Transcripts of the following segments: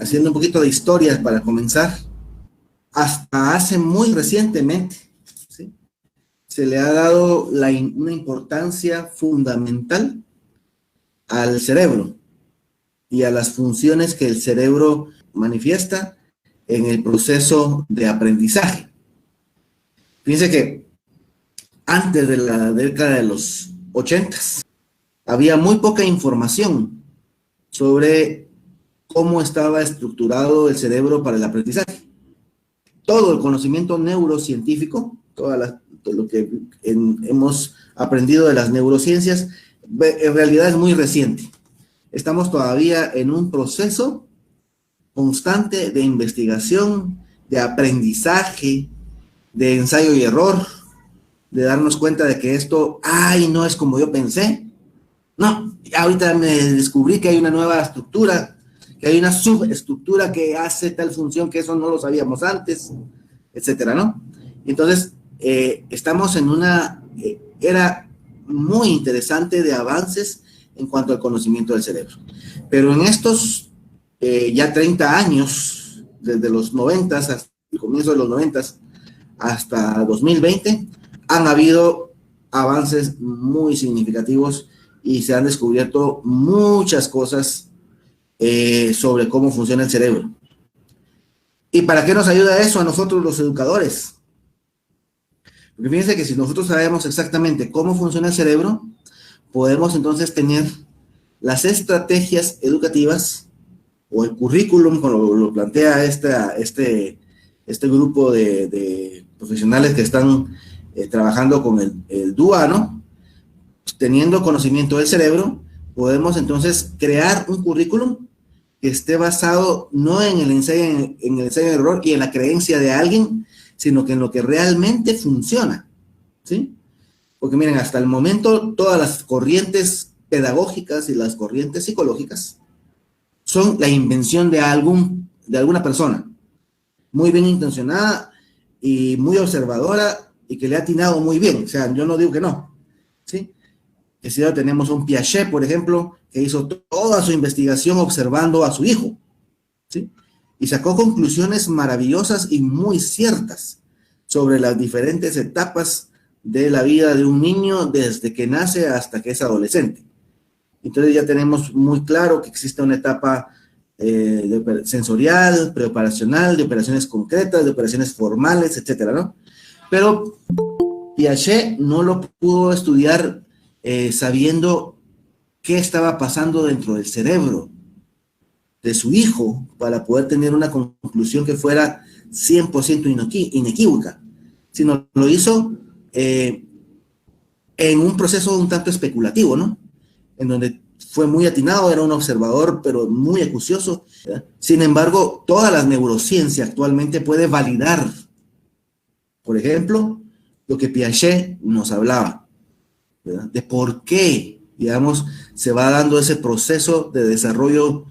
haciendo un poquito de historia para comenzar, hasta hace muy recientemente, ¿sí?, se le ha dado una importancia fundamental al cerebro y a las funciones que el cerebro manifiesta en el proceso de aprendizaje. Fíjense que antes de la década de los 80 había muy poca información sobre cómo estaba estructurado el cerebro para el aprendizaje. Todo el conocimiento neurocientífico, todo lo que hemos aprendido de las neurociencias, en realidad es muy reciente. Estamos todavía en un proceso constante de investigación, de aprendizaje, de ensayo y error, de darnos cuenta de que esto, no es como yo pensé. No, ahorita me descubrí que hay una nueva estructura, que hay una subestructura que hace tal función que eso no lo sabíamos antes, etcétera, ¿no? Entonces, estamos en una era muy interesante de avances en cuanto al conocimiento del cerebro. Pero en estos ya 30 años, desde los 90, hasta el comienzo de los 90 hasta 2020, han habido avances muy significativos y se han descubierto muchas cosas sobre cómo funciona el cerebro. ¿Y para qué nos ayuda eso a nosotros los educadores? Porque fíjense que si nosotros sabemos exactamente cómo funciona el cerebro, podemos entonces tener las estrategias educativas o el currículum, como lo plantea este grupo de profesionales que están trabajando con el DUA, ¿no? Teniendo conocimiento del cerebro, podemos entonces crear un currículum que esté basado no en el ensayo y error y en la creencia de alguien, sino que en lo que realmente funciona, ¿sí? Porque miren, hasta el momento todas las corrientes pedagógicas y las corrientes psicológicas son la invención de alguna persona muy bien intencionada y muy observadora y que le ha atinado muy bien. O sea, yo no digo que no, ¿sí? Que si ahora tenemos un Piaget, por ejemplo, que hizo toda su investigación observando a su hijo, ¿sí? Y sacó conclusiones maravillosas y muy ciertas sobre las diferentes etapas de la vida de un niño desde que nace hasta que es adolescente. Entonces ya tenemos muy claro que existe una etapa sensorial, preoperacional, de operaciones concretas, de operaciones formales, etcétera, ¿no? Pero Piaget no lo pudo estudiar sabiendo qué estaba pasando dentro del cerebro de su hijo para poder tener una conclusión que fuera 100% inequívoca, sino lo hizo en un proceso un tanto especulativo, ¿no? En donde fue muy atinado, era un observador, pero muy acucioso, ¿verdad? Sin embargo, toda la neurociencia actualmente puede validar, por ejemplo, lo que Piaget nos hablaba, ¿verdad? De por qué, digamos, se va dando ese proceso de desarrollo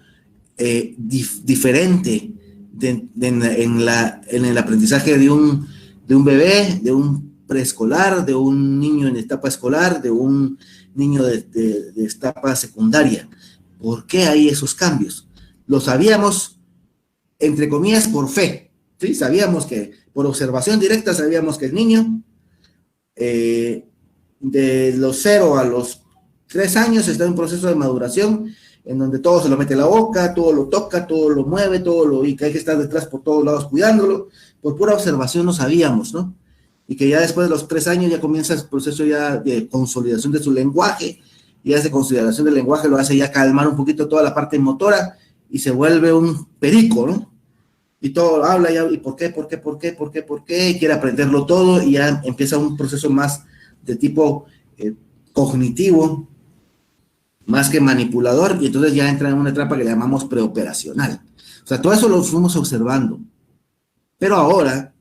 diferente en el aprendizaje de un bebé, de un preescolar, de un niño en etapa escolar, de un niño de etapa secundaria. ¿Por qué hay esos cambios? Lo sabíamos, entre comillas, por fe, ¿sí? Sabíamos que, por observación directa, sabíamos que el niño de los 0 a los 3 años está en un proceso de maduración en donde todo se lo mete en la boca, todo lo toca, todo lo mueve, y que hay que estar detrás por todos lados cuidándolo. Por pura observación lo sabíamos, ¿no? Y que ya después de los 3 años ya comienza el proceso ya de consolidación de su lenguaje, y esa consolidación del lenguaje lo hace ya calmar un poquito toda la parte motora, y se vuelve un perico, ¿no? Y todo habla ya, y ¿por qué? Y quiere aprenderlo todo, y ya empieza un proceso más de tipo cognitivo, más que manipulador, y entonces ya entra en una etapa que le llamamos preoperacional. O sea, todo eso lo fuimos observando. Pero ahora,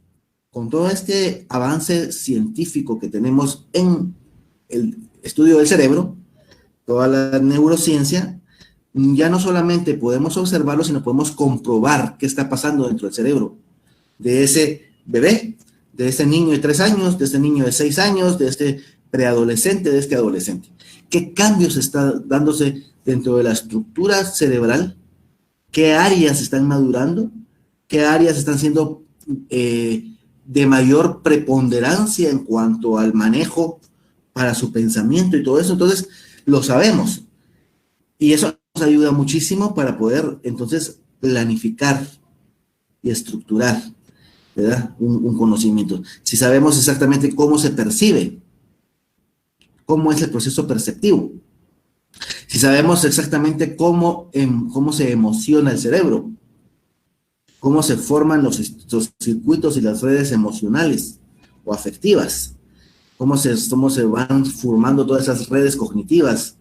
con todo este avance científico que tenemos en el estudio del cerebro, toda la neurociencia, ya no solamente podemos observarlo, sino podemos comprobar qué está pasando dentro del cerebro de ese bebé, de ese niño de 3 años, de este niño de 6 años, de este preadolescente, de este adolescente. ¿Qué cambios está dándose dentro de la estructura cerebral qué áreas están madurando, qué áreas están siendo de mayor preponderancia en cuanto al manejo para su pensamiento y todo eso. Entonces, lo sabemos. Y eso nos ayuda muchísimo para poder, entonces, planificar y estructurar, ¿verdad? Un conocimiento. Si sabemos exactamente cómo se percibe, cómo es el proceso perceptivo, si sabemos exactamente cómo se emociona el cerebro, cómo se forman los circuitos y las redes emocionales o afectivas, cómo se van formando todas esas redes cognitivas,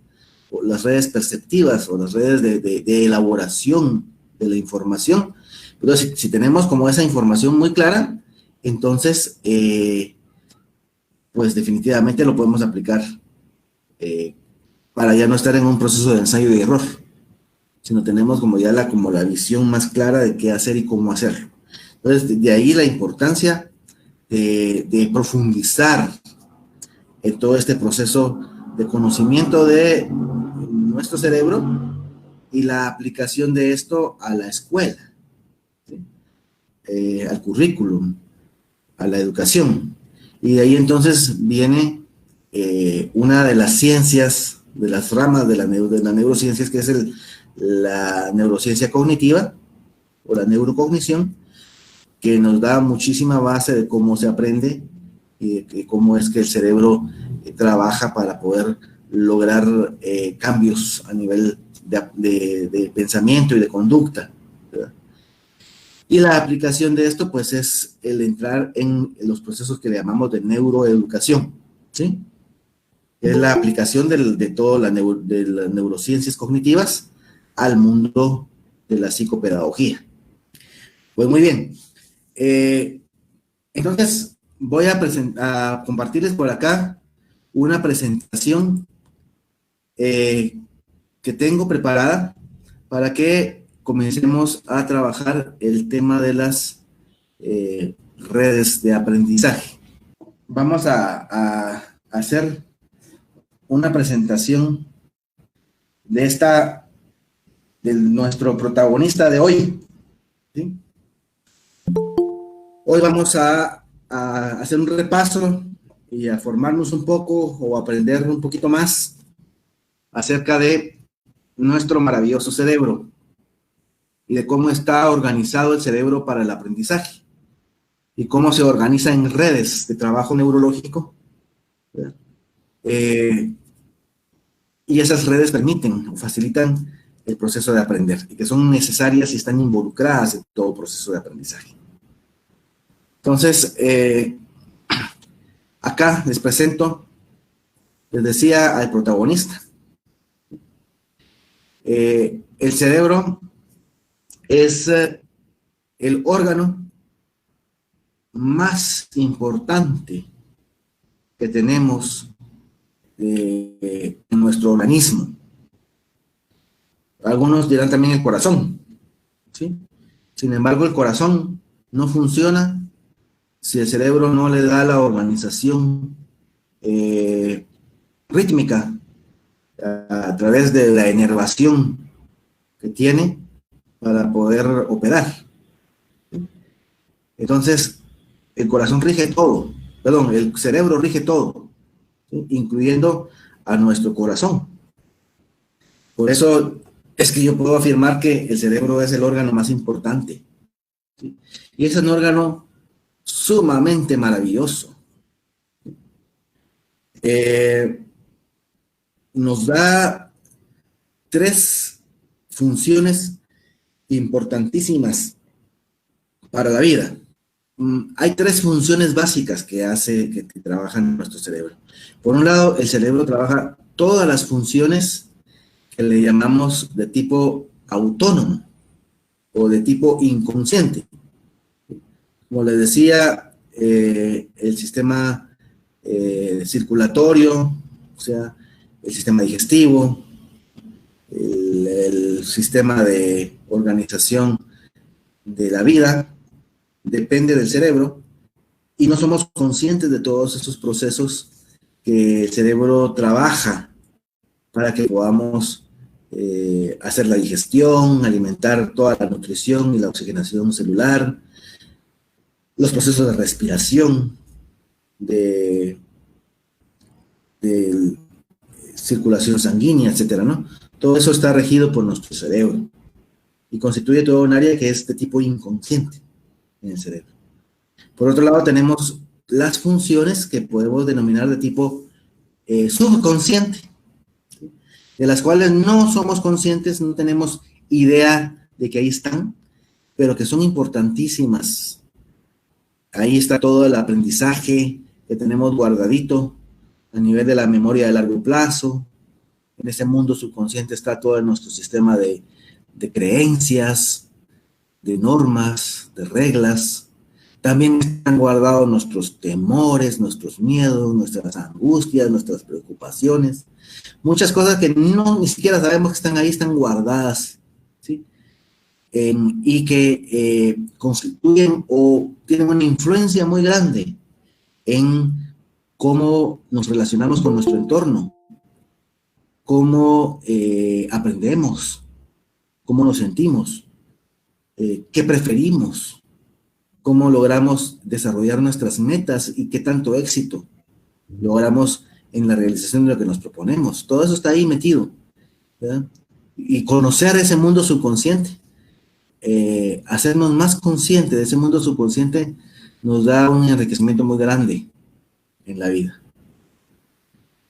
o las redes perceptivas, o las redes de elaboración de la información. Pero si tenemos como esa información muy clara, entonces, pues definitivamente lo podemos aplicar eh, para ya no estar en un proceso de ensayo y error, sino tenemos como ya como la visión más clara de qué hacer y cómo hacerlo. Entonces, de ahí la importancia de profundizar en todo este proceso de conocimiento de nuestro cerebro y la aplicación de esto a la escuela, ¿sí? Al currículum, a la educación. Y de ahí entonces viene una de las ciencias, de las ramas de la neurociencias, que es la neurociencia cognitiva o la neurocognición, que nos da muchísima base de cómo se aprende y de cómo es que el cerebro trabaja para poder lograr cambios a nivel de pensamiento y de conducta, ¿verdad? Y la aplicación de esto, pues, es el entrar en los procesos que le llamamos de neuroeducación, ¿sí? Es la aplicación de todas de las neurociencias cognitivas al mundo de la psicopedagogía. Pues muy bien. Entonces, voy a compartirles por acá una presentación que tengo preparada para que comencemos a trabajar el tema de las redes de aprendizaje. Vamos a hacer una presentación de nuestro protagonista de hoy, ¿sí? Hoy vamos a hacer un repaso y a formarnos un poco o aprender un poquito más acerca de nuestro maravilloso cerebro y de cómo está organizado el cerebro para el aprendizaje y cómo se organiza en redes de trabajo neurológico. Y esas redes permiten o facilitan el proceso de aprender y que son necesarias y están involucradas en todo proceso de aprendizaje. Entonces, acá les presento, les decía, al protagonista. El cerebro es el órgano más importante que tenemos en nuestro organismo. Algunos dirán también el corazón, ¿sí? Sin embargo, el corazón no funciona si el cerebro no le da la organización rítmica a través de la inervación que tiene para poder operar. Entonces, el corazón rige todo, perdón, el cerebro rige todo, ¿sí? Incluyendo a nuestro corazón. Por eso es que yo puedo afirmar que el cerebro es el órgano más importante, ¿sí? Y es un órgano sumamente maravilloso. Nos da 3 funciones importantísimas para la vida. Hay 3 funciones básicas que trabajan nuestro cerebro. Por un lado, el cerebro trabaja todas las funciones que le llamamos de tipo autónomo o de tipo inconsciente. Como les decía, el sistema circulatorio, o sea, el sistema digestivo, el sistema de organización de la vida, depende del cerebro, y no somos conscientes de todos esos procesos que el cerebro trabaja para que podamos hacer la digestión, alimentar toda la nutrición y la oxigenación celular, los procesos de respiración, de circulación sanguínea, etcétera, ¿no? Todo eso está regido por nuestro cerebro y constituye todo un área que es de tipo inconsciente en el cerebro. Por otro lado, tenemos las funciones que podemos denominar de tipo subconsciente, ¿sí? De las cuales no somos conscientes, no tenemos idea de que ahí están, pero que son importantísimas. Ahí está todo el aprendizaje que tenemos guardadito a nivel de la memoria de largo plazo. En ese mundo subconsciente está todo nuestro sistema de creencias, de normas, de reglas. También están guardados nuestros temores, nuestros miedos, nuestras angustias, nuestras preocupaciones. Muchas cosas que ni siquiera sabemos que están ahí, están guardadas, ¿sí? Y que constituyen o tienen una influencia muy grande en cómo nos relacionamos con nuestro entorno, cómo aprendemos, cómo nos sentimos, qué preferimos, cómo logramos desarrollar nuestras metas y qué tanto éxito logramos en la realización de lo que nos proponemos. Todo eso está ahí metido, ¿verdad? Y conocer ese mundo subconsciente, hacernos más conscientes de ese mundo subconsciente, nos da un enriquecimiento muy grande en la vida.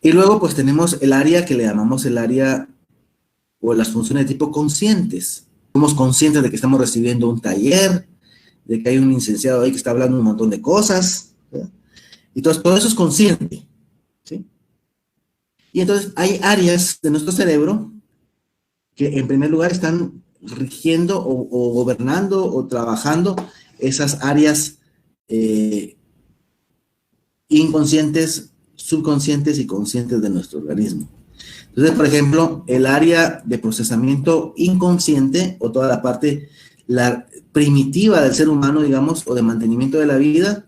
Y luego pues tenemos el área que le llamamos el área o las funciones de tipo conscientes. Somos conscientes de que estamos recibiendo un taller, de que hay un licenciado ahí que está hablando un montón de cosas, ¿verdad? Y todo eso es consciente, ¿sí? Y entonces hay áreas de nuestro cerebro que en primer lugar están rigiendo o gobernando o trabajando esas áreas inconscientes, subconscientes y conscientes de nuestro organismo. Entonces, por ejemplo, el área de procesamiento inconsciente o toda la parte primitiva del ser humano, digamos, o de mantenimiento de la vida,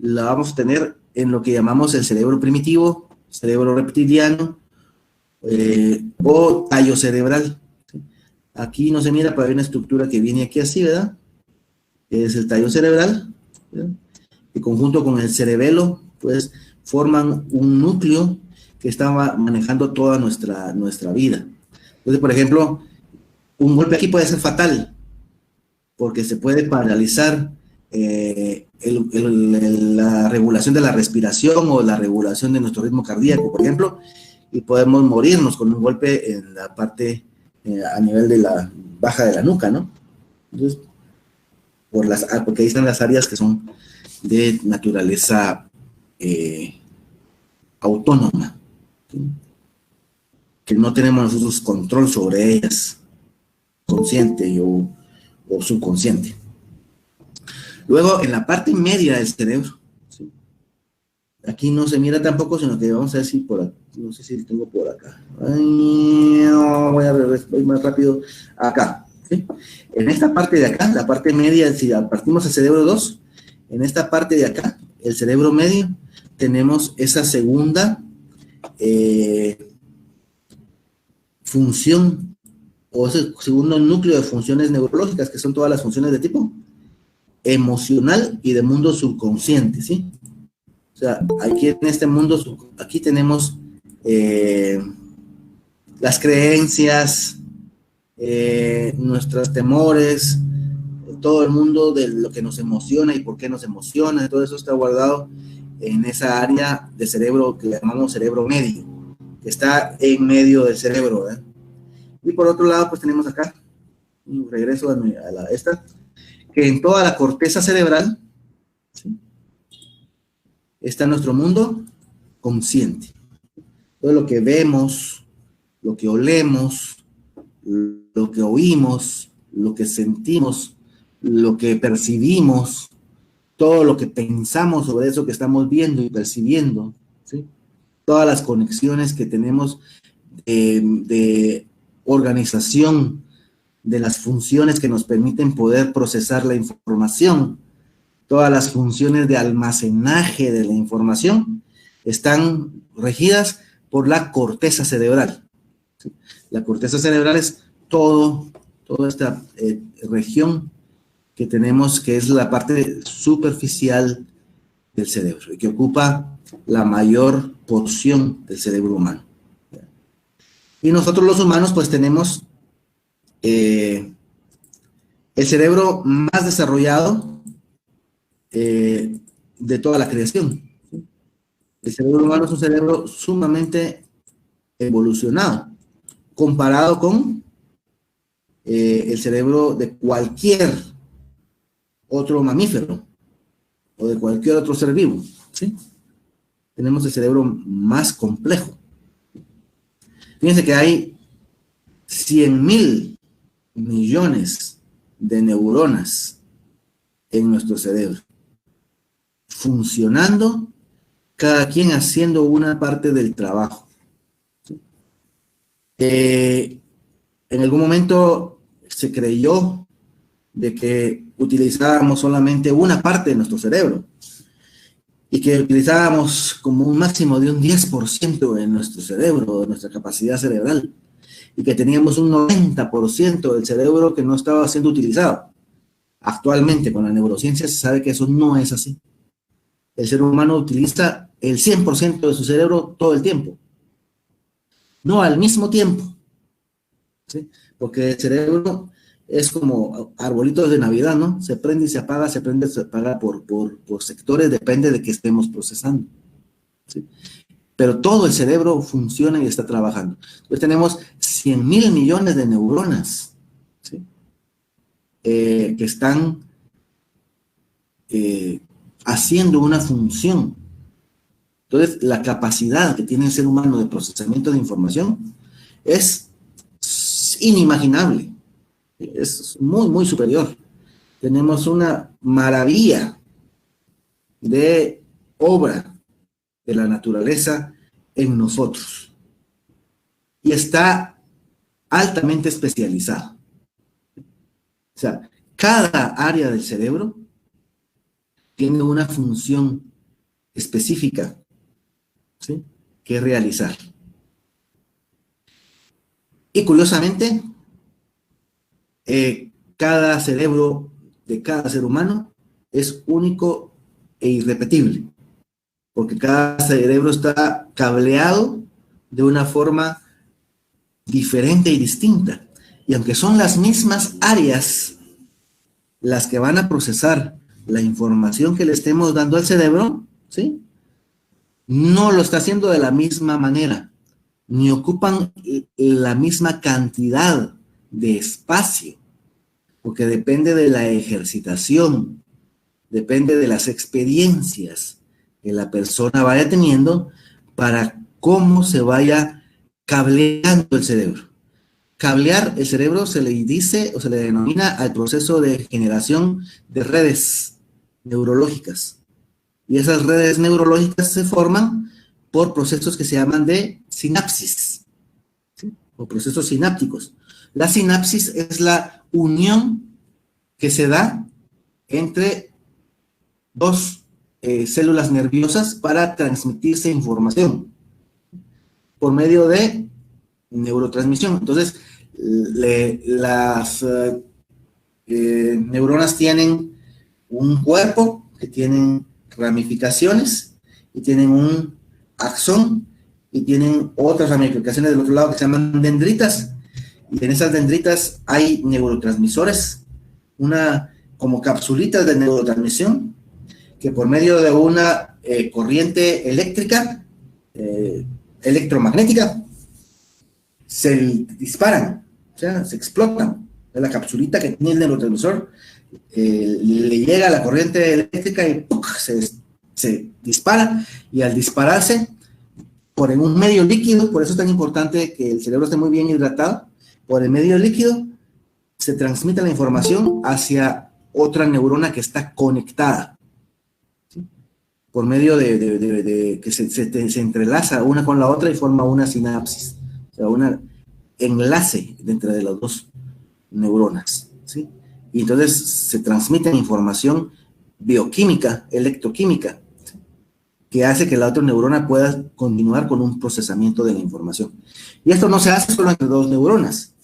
la vamos a tener en lo que llamamos el cerebro primitivo, cerebro reptiliano o tallo cerebral. Aquí no se mira, pero hay una estructura que viene aquí así, ¿verdad? Es el tallo cerebral, ¿verdad? Que conjunto con el cerebelo, pues forman un núcleo que está manejando toda nuestra vida. Entonces, por ejemplo, un golpe aquí puede ser fatal, porque se puede paralizar la regulación de la respiración o la regulación de nuestro ritmo cardíaco, por ejemplo, y podemos morirnos con un golpe en la parte a nivel de la baja de la nuca, ¿no? Entonces, porque ahí están las áreas que son de naturaleza autónoma, ¿sí? Que no tenemos nosotros control sobre ellas, consciente o subconsciente. Luego, en la parte media del cerebro, ¿sí? Aquí no se mira tampoco, sino que vamos a ver si por aquí, no sé si tengo por acá. Ay, no, voy más rápido. Acá, ¿sí? En esta parte de acá, la parte media, si partimos el cerebro 2, en esta parte de acá, el cerebro medio, tenemos esa segunda función o ese segundo núcleo de funciones neurológicas, que son todas las funciones de tipo emocional y de mundo subconsciente, ¿sí? O sea, aquí en este mundo, aquí tenemos las creencias, nuestros temores, todo el mundo de lo que nos emociona y por qué nos emociona, todo eso está guardado en esa área de cerebro que llamamos cerebro medio, que está en medio del cerebro, ¿eh? Y por otro lado, pues tenemos acá, regreso a esta, que en toda la corteza cerebral, ¿sí? Está nuestro mundo consciente. Todo lo que vemos, lo que olemos, lo que oímos, lo que sentimos, lo que percibimos, todo lo que pensamos sobre eso que estamos viendo y percibiendo, ¿sí? Todas las conexiones que tenemos de organización de las funciones que nos permiten poder procesar la información, todas las funciones de almacenaje de la información están regidas por la corteza cerebral, ¿sí? La corteza cerebral es toda esta región que tenemos, que es la parte superficial del cerebro y que ocupa la mayor porción del cerebro humano. Y nosotros los humanos pues tenemos el cerebro más desarrollado de toda la creación. El cerebro humano es un cerebro sumamente evolucionado comparado con el cerebro de cualquier otro mamífero o de cualquier otro ser vivo, ¿sí? Tenemos el cerebro más complejo. Fíjense que hay 100.000 millones de neuronas en nuestro cerebro, funcionando, cada quien haciendo una parte del trabajo. ¿Sí? En algún momento se creyó de que utilizábamos solamente una parte de nuestro cerebro y que utilizábamos como un máximo de un 10% de nuestro cerebro, de nuestra capacidad cerebral, y que teníamos un 90% del cerebro que no estaba siendo utilizado. Actualmente, con la neurociencia, se sabe que eso no es así. El ser humano utiliza el 100% de su cerebro todo el tiempo. No al mismo tiempo, ¿sí? Porque el cerebro es como arbolitos de Navidad, ¿no? Se prende y se apaga, se prende y se apaga por sectores, depende de qué estemos procesando, ¿sí? Pero todo el cerebro funciona y está trabajando. Entonces tenemos 100.000 millones de neuronas, ¿sí? Que están haciendo una función. Entonces, la capacidad que tiene el ser humano de procesamiento de información es inimaginable. Es muy, muy superior. Tenemos una maravilla de obra de la naturaleza en nosotros. Y está altamente especializado. O sea, cada área del cerebro tiene una función específica, ¿sí?, que realizar. Y curiosamente, cada cerebro de cada ser humano es único e irrepetible, porque cada cerebro está cableado de una forma diferente y distinta. Y aunque son las mismas áreas las que van a procesar la información que le estemos dando al cerebro, ¿sí?, no lo está haciendo de la misma manera, ni ocupan la misma cantidad de espacio, porque depende de la ejercitación, depende de las experiencias que la persona vaya teniendo para cómo se vaya cableando el cerebro. Cablear el cerebro se le dice o se le denomina al proceso de generación de redes neurológicas. Y esas redes neurológicas se forman por procesos que se llaman de sinapsis, ¿sí?, o procesos sinápticos. La sinapsis es la unión que se da entre dos células nerviosas para transmitirse información por medio de neurotransmisión. Entonces, las neuronas tienen un cuerpo que tienen ramificaciones y tienen un axón y tienen otras ramificaciones del otro lado que se llaman dendritas, y en esas dendritas hay neurotransmisores, como capsulitas de neurotransmisión que por medio de una corriente eléctrica, electromagnética, se disparan, o sea, se explotan. La capsulita que tiene el neurotransmisor le llega a la corriente eléctrica y ¡puc!, se dispara, y al dispararse por un medio líquido, por eso es tan importante que el cerebro esté muy bien hidratado, por el medio líquido se transmite la información hacia otra neurona que está conectada, ¿sí?, por medio de que se entrelaza una con la otra y forma una sinapsis, o sea, un enlace entre las dos neuronas, ¿sí? Y entonces se transmite información bioquímica, electroquímica, ¿sí?, que hace que la otra neurona pueda continuar con un procesamiento de la información. Y esto no se hace solo entre dos neuronas,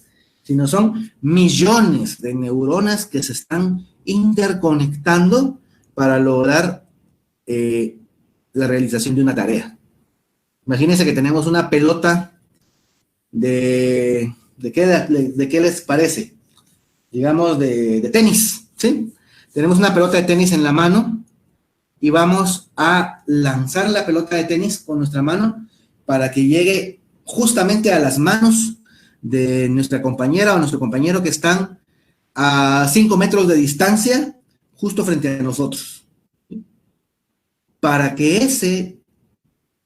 sino son millones de neuronas que se están interconectando para lograr la realización de una tarea. Imagínense que tenemos una pelota ¿de qué les parece? Digamos de tenis, ¿sí? Tenemos una pelota de tenis en la mano y vamos a lanzar la pelota de tenis con nuestra mano para que llegue justamente a las manos de nuestra compañera o nuestro compañero que están a 5 metros de distancia justo frente a nosotros. Para que ese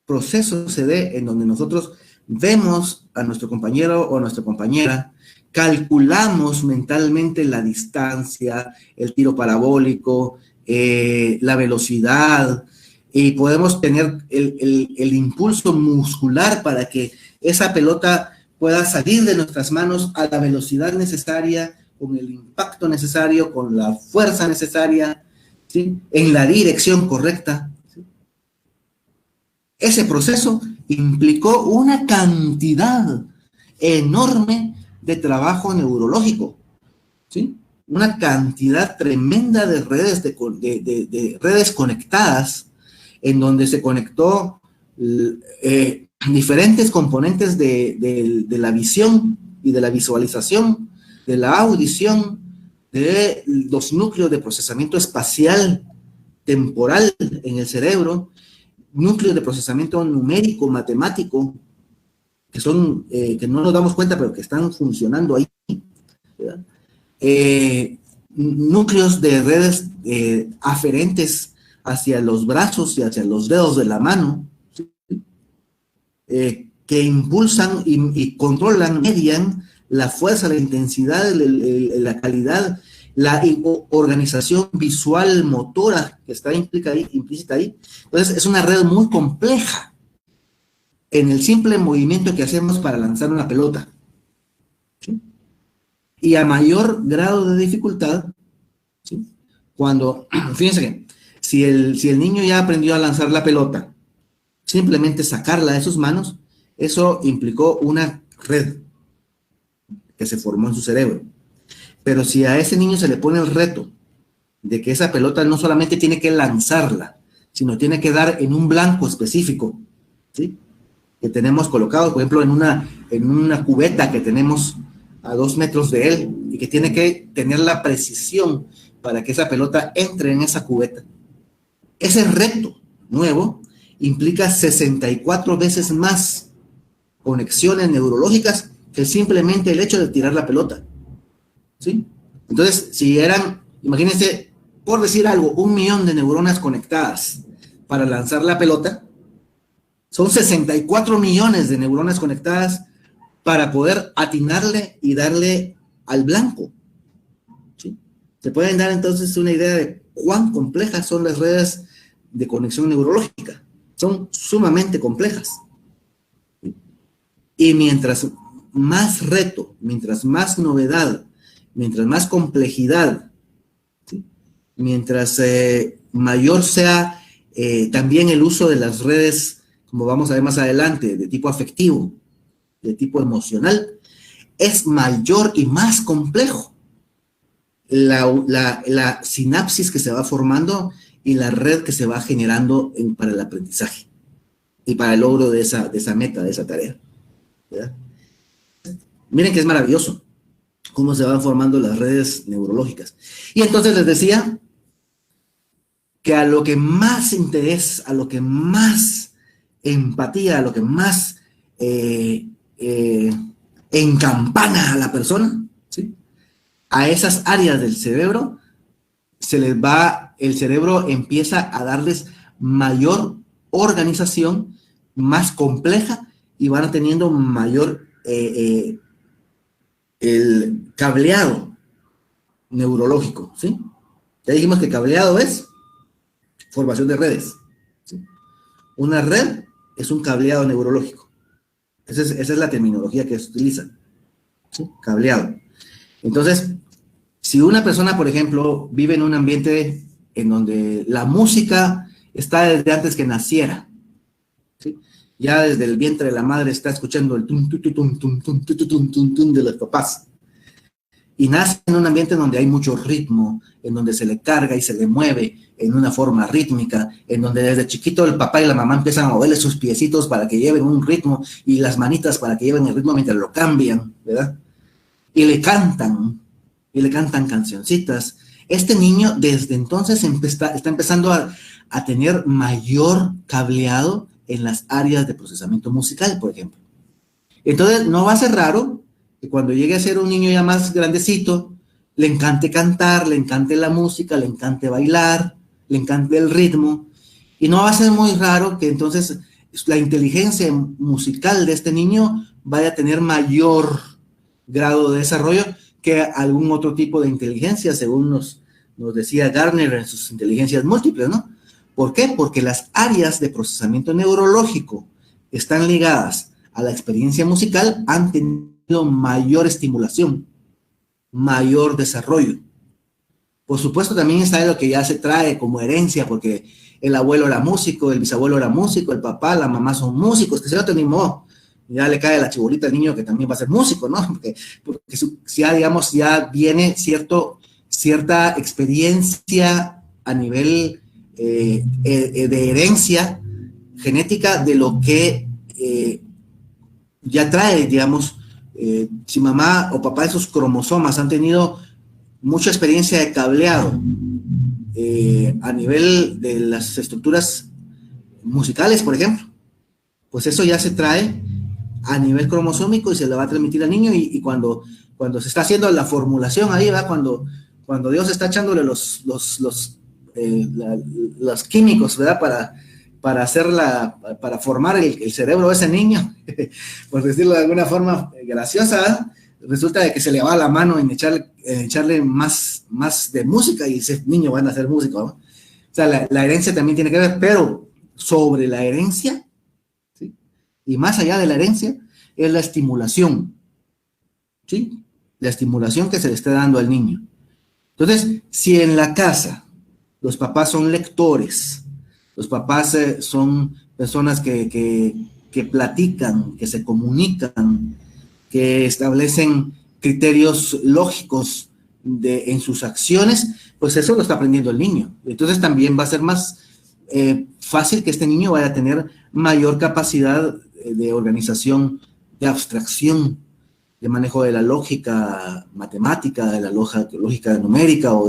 proceso se dé en donde nosotros vemos a nuestro compañero o a nuestra compañera, calculamos mentalmente la distancia, el tiro parabólico, la velocidad, y podemos tener el impulso muscular para que esa pelota pueda salir de nuestras manos a la velocidad necesaria, con el impacto necesario, con la fuerza necesaria, ¿sí? En la dirección correcta. ¿Sí? Ese proceso implicó una cantidad enorme de trabajo neurológico, ¿sí? Una cantidad tremenda de redes, de redes conectadas, en donde se conectó diferentes componentes de la visión y de la visualización, de la audición, de los núcleos de procesamiento espacial temporal en el cerebro, núcleos de procesamiento numérico, matemático, que son, que no nos damos cuenta, pero que están funcionando ahí, ¿verdad? Núcleos de redes aferentes hacia los brazos y hacia los dedos de la mano, ¿sí? Que impulsan y controlan, median la fuerza, la intensidad, la calidad, la organización visual motora que está implícita ahí. Entonces es una red muy compleja en el simple movimiento que hacemos para lanzar una pelota, ¿sí? Y a mayor grado de dificultad, ¿sí? Cuando, fíjense que si el niño ya aprendió a lanzar la pelota, simplemente sacarla de sus manos, eso implicó una red que se formó en su cerebro. Pero si a ese niño se le pone el reto de que esa pelota no solamente tiene que lanzarla, sino tiene que dar en un blanco específico, ¿sí? Que tenemos colocado, por ejemplo, en una cubeta que tenemos a 2 metros de él y que tiene que tener la precisión para que esa pelota entre en esa cubeta. Ese reto nuevo implica 64 veces más conexiones neurológicas que simplemente el hecho de tirar la pelota, ¿sí? Entonces, si eran, imagínense, por decir algo, 1 millón de neuronas conectadas para lanzar la pelota, son 64 millones de neuronas conectadas para poder atinarle y darle al blanco, ¿sí? Se pueden dar entonces una idea de cuán complejas son las redes de conexión neurológica. Son sumamente complejas. Y mientras más reto, mientras más novedad, mientras más complejidad, ¿sí? Mientras mayor sea también el uso de las redes, como vamos a ver más adelante, de tipo afectivo, de tipo emocional, es mayor y más complejo la sinapsis que se va formando y la red que se va generando para el aprendizaje y para el logro de esa meta, de esa tarea, ¿verdad? Miren que es maravilloso cómo se van formando las redes neurológicas. Y entonces les decía que a lo que más interés, a lo que más empatía, a lo que más encampana a la persona, ¿sí? A esas áreas del cerebro, el cerebro empieza a darles mayor organización, más compleja, y van teniendo mayor el cableado neurológico, ¿sí? Ya dijimos que cableado es formación de redes, ¿sí? Una red es un cableado neurológico. Esa es la terminología que se utiliza, ¿sí? Cableado. Entonces, si una persona, por ejemplo, vive en un ambiente en donde la música está desde antes que naciera, ¿sí? Ya desde el vientre de la madre está escuchando el tum, tum, tum, tum, tum, tum, tum, tum, tum, tum de los papás. Y nace en un ambiente donde hay mucho ritmo, en donde se le carga y se le mueve en una forma rítmica, en donde desde chiquito el papá y la mamá empiezan a moverle sus piecitos para que lleven un ritmo y las manitas para que lleven el ritmo mientras lo cambian, ¿verdad? Y le cantan cancioncitas. Este niño desde entonces está empezando a tener mayor cableado en las áreas de procesamiento musical, por ejemplo. Entonces, no va a ser raro que cuando llegue a ser un niño ya más grandecito, le encante cantar, le encante la música, le encante bailar, le encante el ritmo, y no va a ser muy raro que entonces la inteligencia musical de este niño vaya a tener mayor grado de desarrollo que algún otro tipo de inteligencia, según nos decía Gardner en sus inteligencias múltiples, ¿no? ¿Por qué? Porque las áreas de procesamiento neurológico están ligadas a la experiencia musical han tenido mayor estimulación, mayor desarrollo. Por supuesto, también está lo que ya se trae como herencia, porque el abuelo era músico, el bisabuelo era músico, el papá, la mamá son músicos, que se lo tenemos, ya le cae la chibolita al niño que también va a ser músico, ¿no? Porque ya, digamos, ya viene cierta experiencia a nivel de herencia genética de lo que ya trae, digamos, si mamá o papá de sus cromosomas han tenido mucha experiencia de cableado a nivel de las estructuras musicales, por ejemplo, pues eso ya se trae a nivel cromosómico y se le va a transmitir al niño y cuando se está haciendo la formulación ahí, ¿va? Cuando Dios está echándole los químicos, ¿verdad? Para formar el cerebro de ese niño, por decirlo de alguna forma graciosa, ¿verdad? Resulta de que se le va la mano en echarle más de música y ese niño va a ser músico, ¿no? O sea, la herencia también tiene que ver, pero sobre la herencia, ¿sí? Y más allá de la herencia, es la estimulación, ¿sí? La estimulación que se le está dando al niño. Entonces, si en la casa los papás son lectores, los papás son personas que platican, que se comunican, que establecen criterios lógicos en sus acciones, pues eso lo está aprendiendo el niño. Entonces también va a ser más fácil que este niño vaya a tener mayor capacidad de organización, de abstracción, de manejo de la lógica matemática, de la lógica numérica o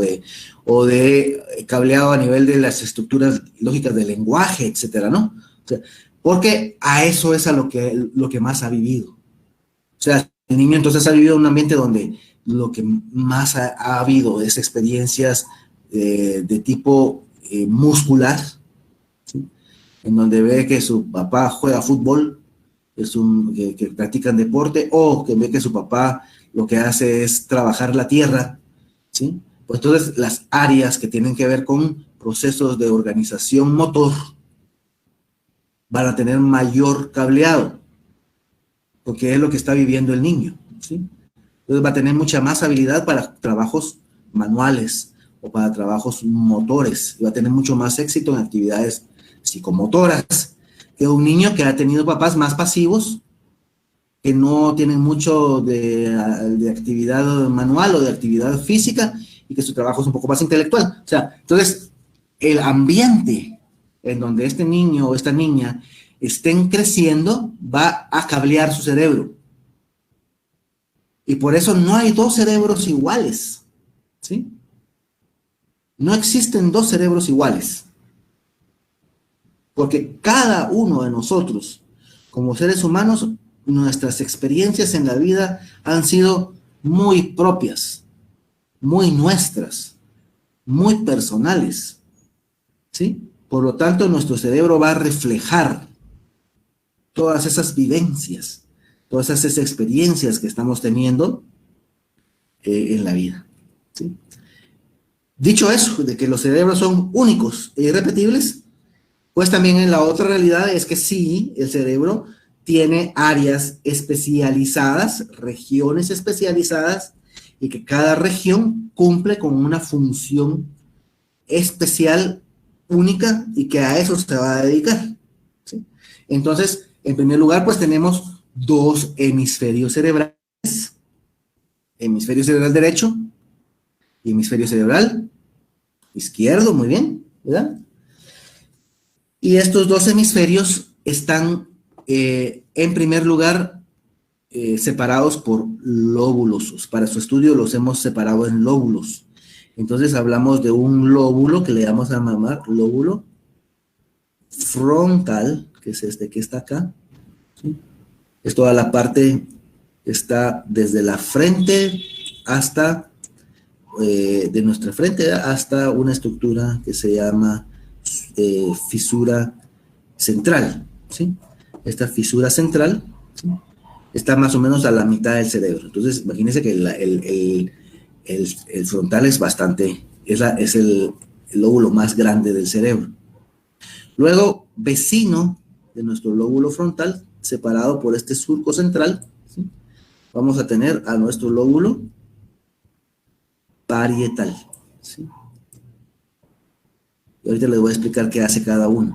de cableado a nivel de las estructuras lógicas del lenguaje, etcétera, ¿no? O sea, porque a eso es a lo que más ha vivido. O sea, el niño entonces ha vivido en un ambiente donde lo que más ha habido es experiencias de tipo muscular, ¿sí? En donde ve que su papá juega fútbol, que practican deporte, o que ve que su papá lo que hace es trabajar la tierra, ¿sí? Pues entonces las áreas que tienen que ver con procesos de organización motor van a tener mayor cableado, porque es lo que está viviendo el niño, ¿sí? Entonces va a tener mucha más habilidad para trabajos manuales o para trabajos motores, y va a tener mucho más éxito en actividades psicomotoras que un niño que ha tenido papás más pasivos, que no tienen mucho de actividad manual o de actividad física y que su trabajo es un poco más intelectual. O sea, entonces el ambiente en donde este niño o esta niña estén creciendo va a cablear su cerebro. Y por eso no hay dos cerebros iguales, ¿sí? No existen dos cerebros iguales. Porque cada uno de nosotros, como seres humanos, nuestras experiencias en la vida han sido muy propias, muy nuestras, muy personales, ¿sí? Por lo tanto, nuestro cerebro va a reflejar todas esas vivencias, todas esas experiencias que estamos teniendo en la vida, ¿sí? Dicho eso, de que los cerebros son únicos e irrepetibles, pues también en la otra realidad es que sí, el cerebro tiene áreas especializadas, regiones especializadas, y que cada región cumple con una función especial única y que a eso se va a dedicar, ¿sí? Entonces, en primer lugar, pues tenemos dos hemisferios cerebrales, hemisferio cerebral derecho y hemisferio cerebral izquierdo, muy bien, ¿verdad? Y estos dos hemisferios están, en primer lugar, separados por lóbulos. Para su estudio los hemos separado en lóbulos. Entonces hablamos de un lóbulo que le vamos a llamar lóbulo frontal, que es este que está acá, ¿sí? Es toda la parte que está desde la frente hasta, de nuestra frente hasta una estructura que se llama fisura central, ¿sí? Esta fisura central, ¿sí?, está más o menos a la mitad del cerebro. Entonces, imagínense que el frontal es bastante, es el lóbulo más grande del cerebro. Luego, vecino de nuestro lóbulo frontal, separado por este surco central, ¿sí?, vamos a tener a nuestro lóbulo parietal, ¿sí? Y ahorita les voy a explicar qué hace cada uno.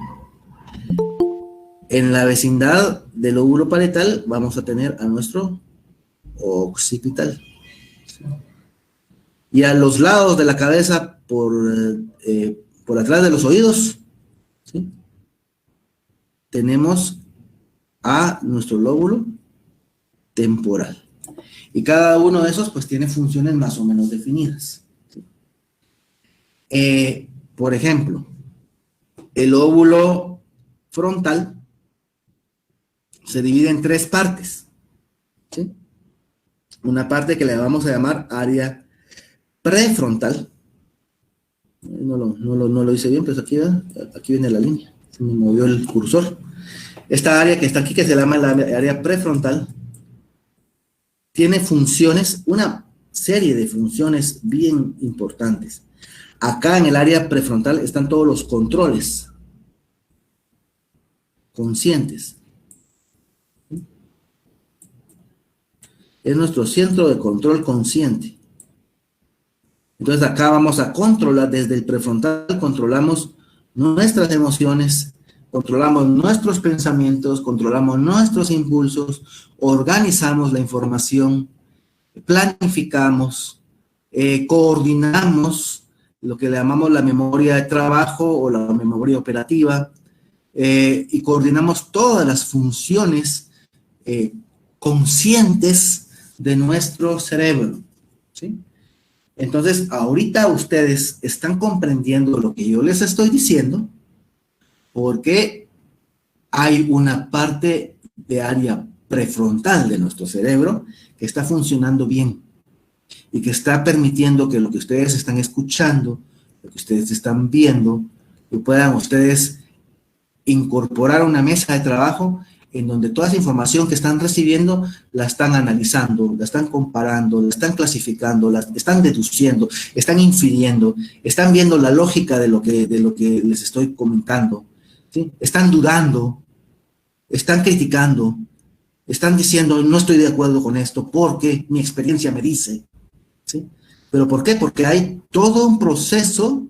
En la vecindad del lóbulo parietal vamos a tener a nuestro occipital, ¿sí? Y a los lados de la cabeza, por atrás de los oídos, ¿sí?, tenemos a nuestro lóbulo temporal. Y cada uno de esos pues tiene funciones más o menos definidas, ¿sí? Por ejemplo, el lóbulo frontal se divide en tres partes, ¿sí? Una parte que le vamos a llamar área prefrontal. No lo hice bien, pues aquí viene la línea. Se me movió el cursor. Esta área que está aquí, que se llama la área prefrontal, tiene funciones, una serie de funciones bien importantes. Acá en el área prefrontal están todos los controles conscientes. Es nuestro centro de control consciente. Entonces acá vamos a controlar, desde el prefrontal controlamos nuestras emociones, controlamos nuestros pensamientos, controlamos nuestros impulsos, organizamos la información, planificamos, coordinamos lo que le llamamos la memoria de trabajo o la memoria operativa, y coordinamos todas las funciones conscientes de nuestro cerebro, ¿sí? Entonces, ahorita ustedes están comprendiendo lo que yo les estoy diciendo, porque hay una parte de área prefrontal de nuestro cerebro que está funcionando bien y que está permitiendo que lo que ustedes están escuchando, lo que ustedes están viendo, lo puedan ustedes incorporar a una mesa de trabajo en donde toda esa información que están recibiendo la están analizando, la están comparando, la están clasificando, la están deduciendo, están infiriendo, están viendo la lógica de lo que les estoy comentando, ¿sí? Están dudando, están criticando, están diciendo no estoy de acuerdo con esto porque mi experiencia me dice, ¿sí? ¿Pero por qué? Porque hay todo un proceso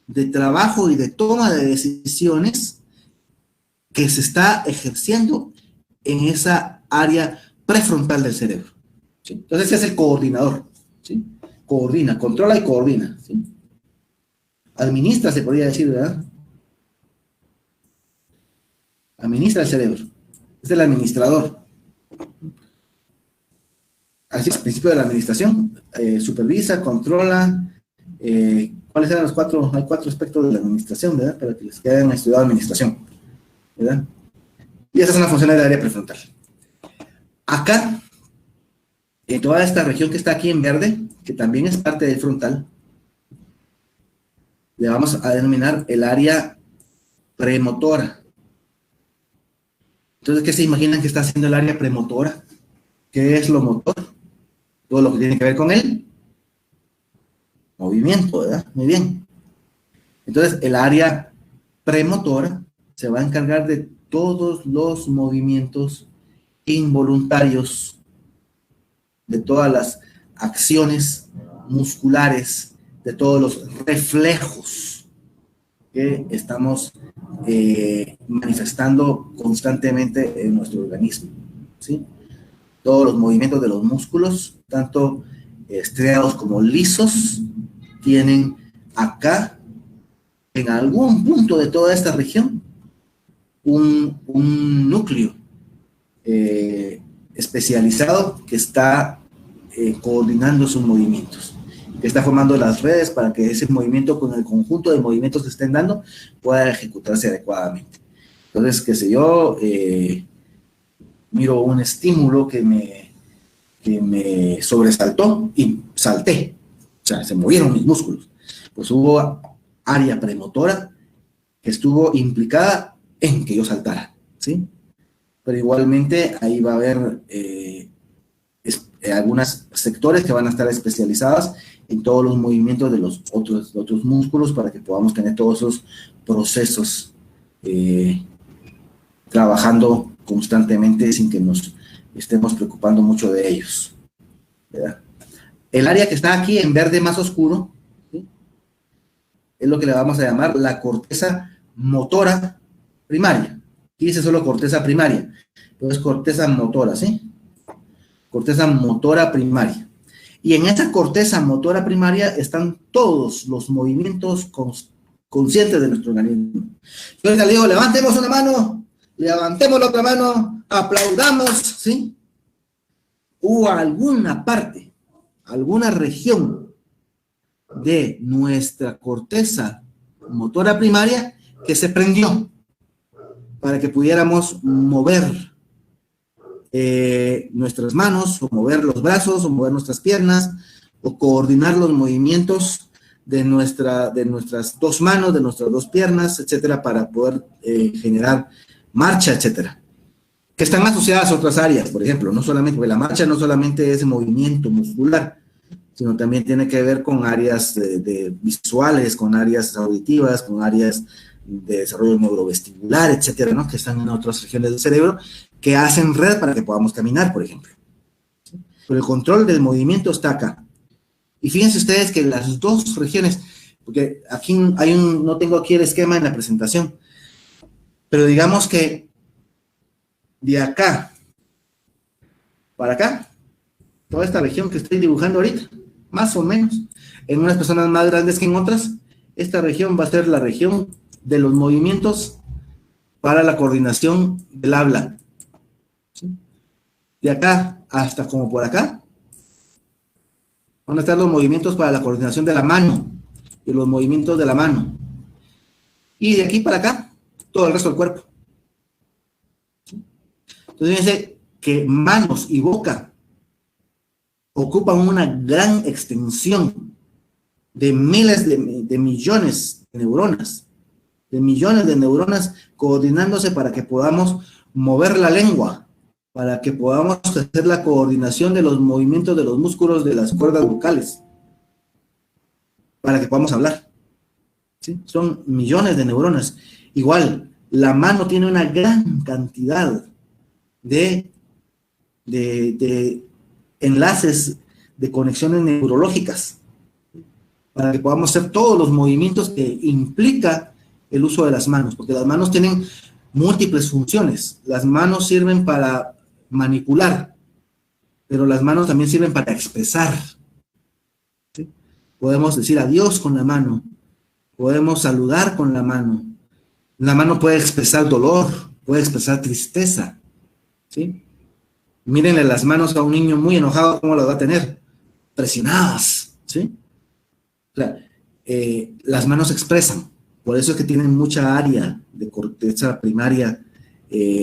de trabajo y de toma de decisiones que se está ejerciendo en esa área prefrontal del cerebro, ¿sí? Entonces ese es el coordinador, ¿sí? Coordina, controla y coordina, ¿sí? Administra, se podría decir, ¿verdad? Administra el cerebro. Es el administrador. Así es el principio de la administración. Supervisa, controla. ¿Cuáles eran los cuatro? Hay cuatro aspectos de la administración, ¿verdad? Para que les que hayan estudiado administración, ¿verdad? Y esas son las funciones del área prefrontal. Acá, en toda esta región que está aquí en verde, que también es parte del frontal, le vamos a denominar el área premotora. Entonces, ¿qué se imaginan que está haciendo el área premotora? ¿Qué es lo motor? Todo lo que tiene que ver con el movimiento, ¿verdad? Muy bien. Entonces, el área premotora se va a encargar de todos los movimientos involuntarios, de todas las acciones musculares, de todos los reflejos, que estamos manifestando constantemente en nuestro organismo, ¿sí? Todos los movimientos de los músculos, tanto estriados como lisos, tienen acá, en algún punto de toda esta región, un núcleo especializado que está coordinando sus movimientos, que está formando las redes para que ese movimiento con el conjunto de movimientos que estén dando pueda ejecutarse adecuadamente. Entonces, qué sé yo, miro un estímulo que me sobresaltó y salté, o sea, se movieron mis músculos. Pues hubo área premotora que estuvo implicada en que yo saltara, ¿sí? Pero igualmente ahí va a haber algunos sectores que van a estar especializados en todos los movimientos de los otros músculos para que podamos tener todos esos procesos trabajando constantemente sin que nos estemos preocupando mucho de ellos, ¿verdad? El área que está aquí en verde más oscuro, ¿sí?, es lo que le vamos a llamar la corteza motora primaria. Aquí dice solo corteza primaria, pero es corteza motora, ¿sí? Corteza motora primaria. Y en esa corteza motora primaria están todos los movimientos conscientes de nuestro organismo. Yo les digo, levantemos una mano, levantemos la otra mano, aplaudamos, ¿sí? Hubo alguna parte, alguna región de nuestra corteza motora primaria que se prendió para que pudiéramos mover nuestras manos, o mover los brazos, o mover nuestras piernas, o coordinar los movimientos de nuestras dos manos, de nuestras dos piernas, etcétera, para poder generar marcha, etcétera. Que están asociadas a otras áreas, por ejemplo, no solamente, porque la marcha no solamente es movimiento muscular, sino también tiene que ver con áreas visuales, con áreas auditivas, con áreas de desarrollo neurovestibular, etcétera, ¿no?, que están en otras regiones del cerebro, que hacen red para que podamos caminar, por ejemplo. Pero el control del movimiento está acá. Y fíjense ustedes que las dos regiones, porque aquí no tengo aquí el esquema en la presentación, pero digamos que de acá para acá, toda esta región que estoy dibujando ahorita, más o menos, en unas personas más grandes que en otras, esta región va a ser la región de los movimientos para la coordinación del habla. ¿Sí? De acá hasta como por acá, van a estar los movimientos para la coordinación de la mano, y los movimientos de la mano. Y de aquí para acá, todo el resto del cuerpo. ¿Sí? Entonces, fíjense que manos y boca ocupan una gran extensión de miles de millones de neuronas coordinándose para que podamos mover la lengua, para que podamos hacer la coordinación de los movimientos de los músculos de las cuerdas vocales, para que podamos hablar. ¿Sí? Son millones de neuronas. Igual, la mano tiene una gran cantidad de enlaces, de conexiones neurológicas, para que podamos hacer todos los movimientos que implica el uso de las manos, porque las manos tienen múltiples funciones. Las manos sirven para manipular, pero las manos también sirven para expresar. ¿Sí? Podemos decir adiós con la mano, podemos saludar con la mano. La mano puede expresar dolor, puede expresar tristeza. ¿Sí? Mírenle las manos a un niño muy enojado, ¿cómo las va a tener? Presionadas, ¿sí? O sea, las manos expresan, por eso es que tienen mucha área de corteza primaria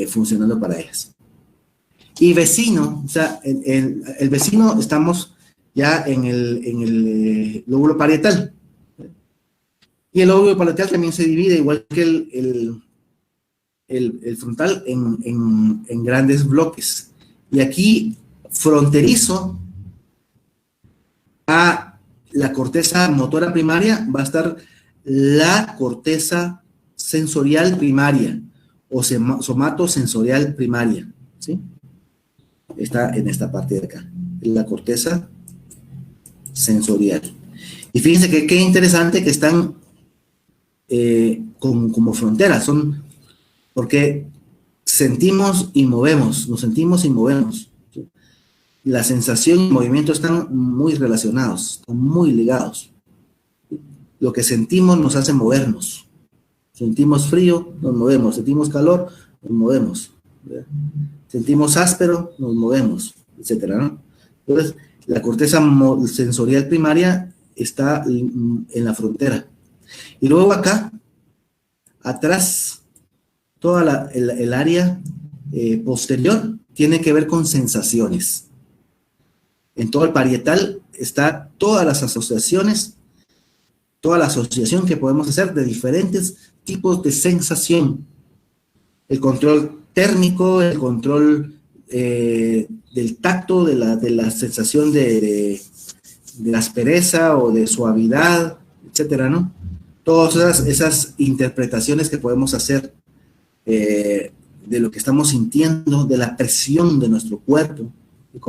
funcionando para ellas. Y vecino, o sea, el vecino estamos ya en el lóbulo parietal. Y el lóbulo parietal también se divide, igual que el frontal, en grandes bloques. Y aquí, fronterizo a la corteza motora primaria, va a estar la corteza sensorial primaria, o somatosensorial primaria, ¿sí? Está en esta parte de acá, la corteza sensorial. Y fíjense que qué interesante que están como frontera, son porque sentimos y movemos, nos sentimos y movemos. ¿Sí? La sensación y el movimiento están muy relacionados, están muy ligados. Lo que sentimos nos hace movernos. Sentimos frío, nos movemos. Sentimos calor, nos movemos. ¿Verdad? Sentimos áspero, nos movemos, etcétera, ¿no? Entonces, la corteza sensorial primaria está en la frontera. Y luego acá, atrás, toda el área posterior tiene que ver con sensaciones. En todo el parietal está todas las asociaciones, toda la asociación que podemos hacer de diferentes tipos de sensación. El control térmico, el control del tacto, de la sensación de aspereza o de suavidad, etcétera, ¿no? Todas esas interpretaciones que podemos hacer de lo que estamos sintiendo, de la presión de nuestro cuerpo, de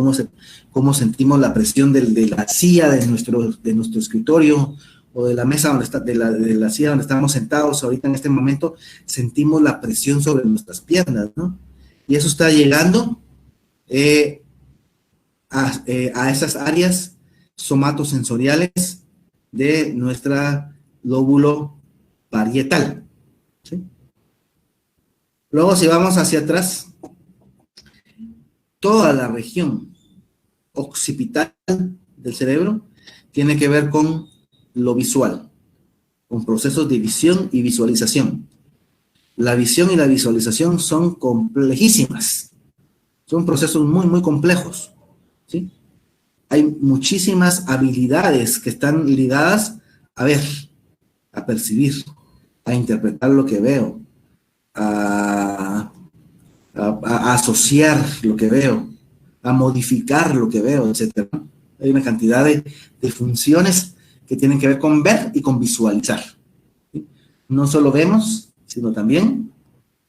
cómo sentimos la presión de la silla de nuestro escritorio, o de la mesa donde está, de la silla donde estamos sentados ahorita en este momento, sentimos la presión sobre nuestras piernas, ¿no? Y eso está llegando a esas áreas somatosensoriales de nuestra lóbulo parietal, ¿sí? Luego, si vamos hacia atrás, toda la región occipital del cerebro tiene que ver con lo visual, con procesos de visión y visualización. La visión y la visualización son complejísimas, son procesos muy, muy complejos, ¿sí? Hay muchísimas habilidades que están ligadas a ver, a percibir, a interpretar lo que veo, a asociar lo que veo, a modificar lo que veo, etc. Hay una cantidad de funciones que tienen que ver con ver y con visualizar. ¿Sí? No solo vemos, sino también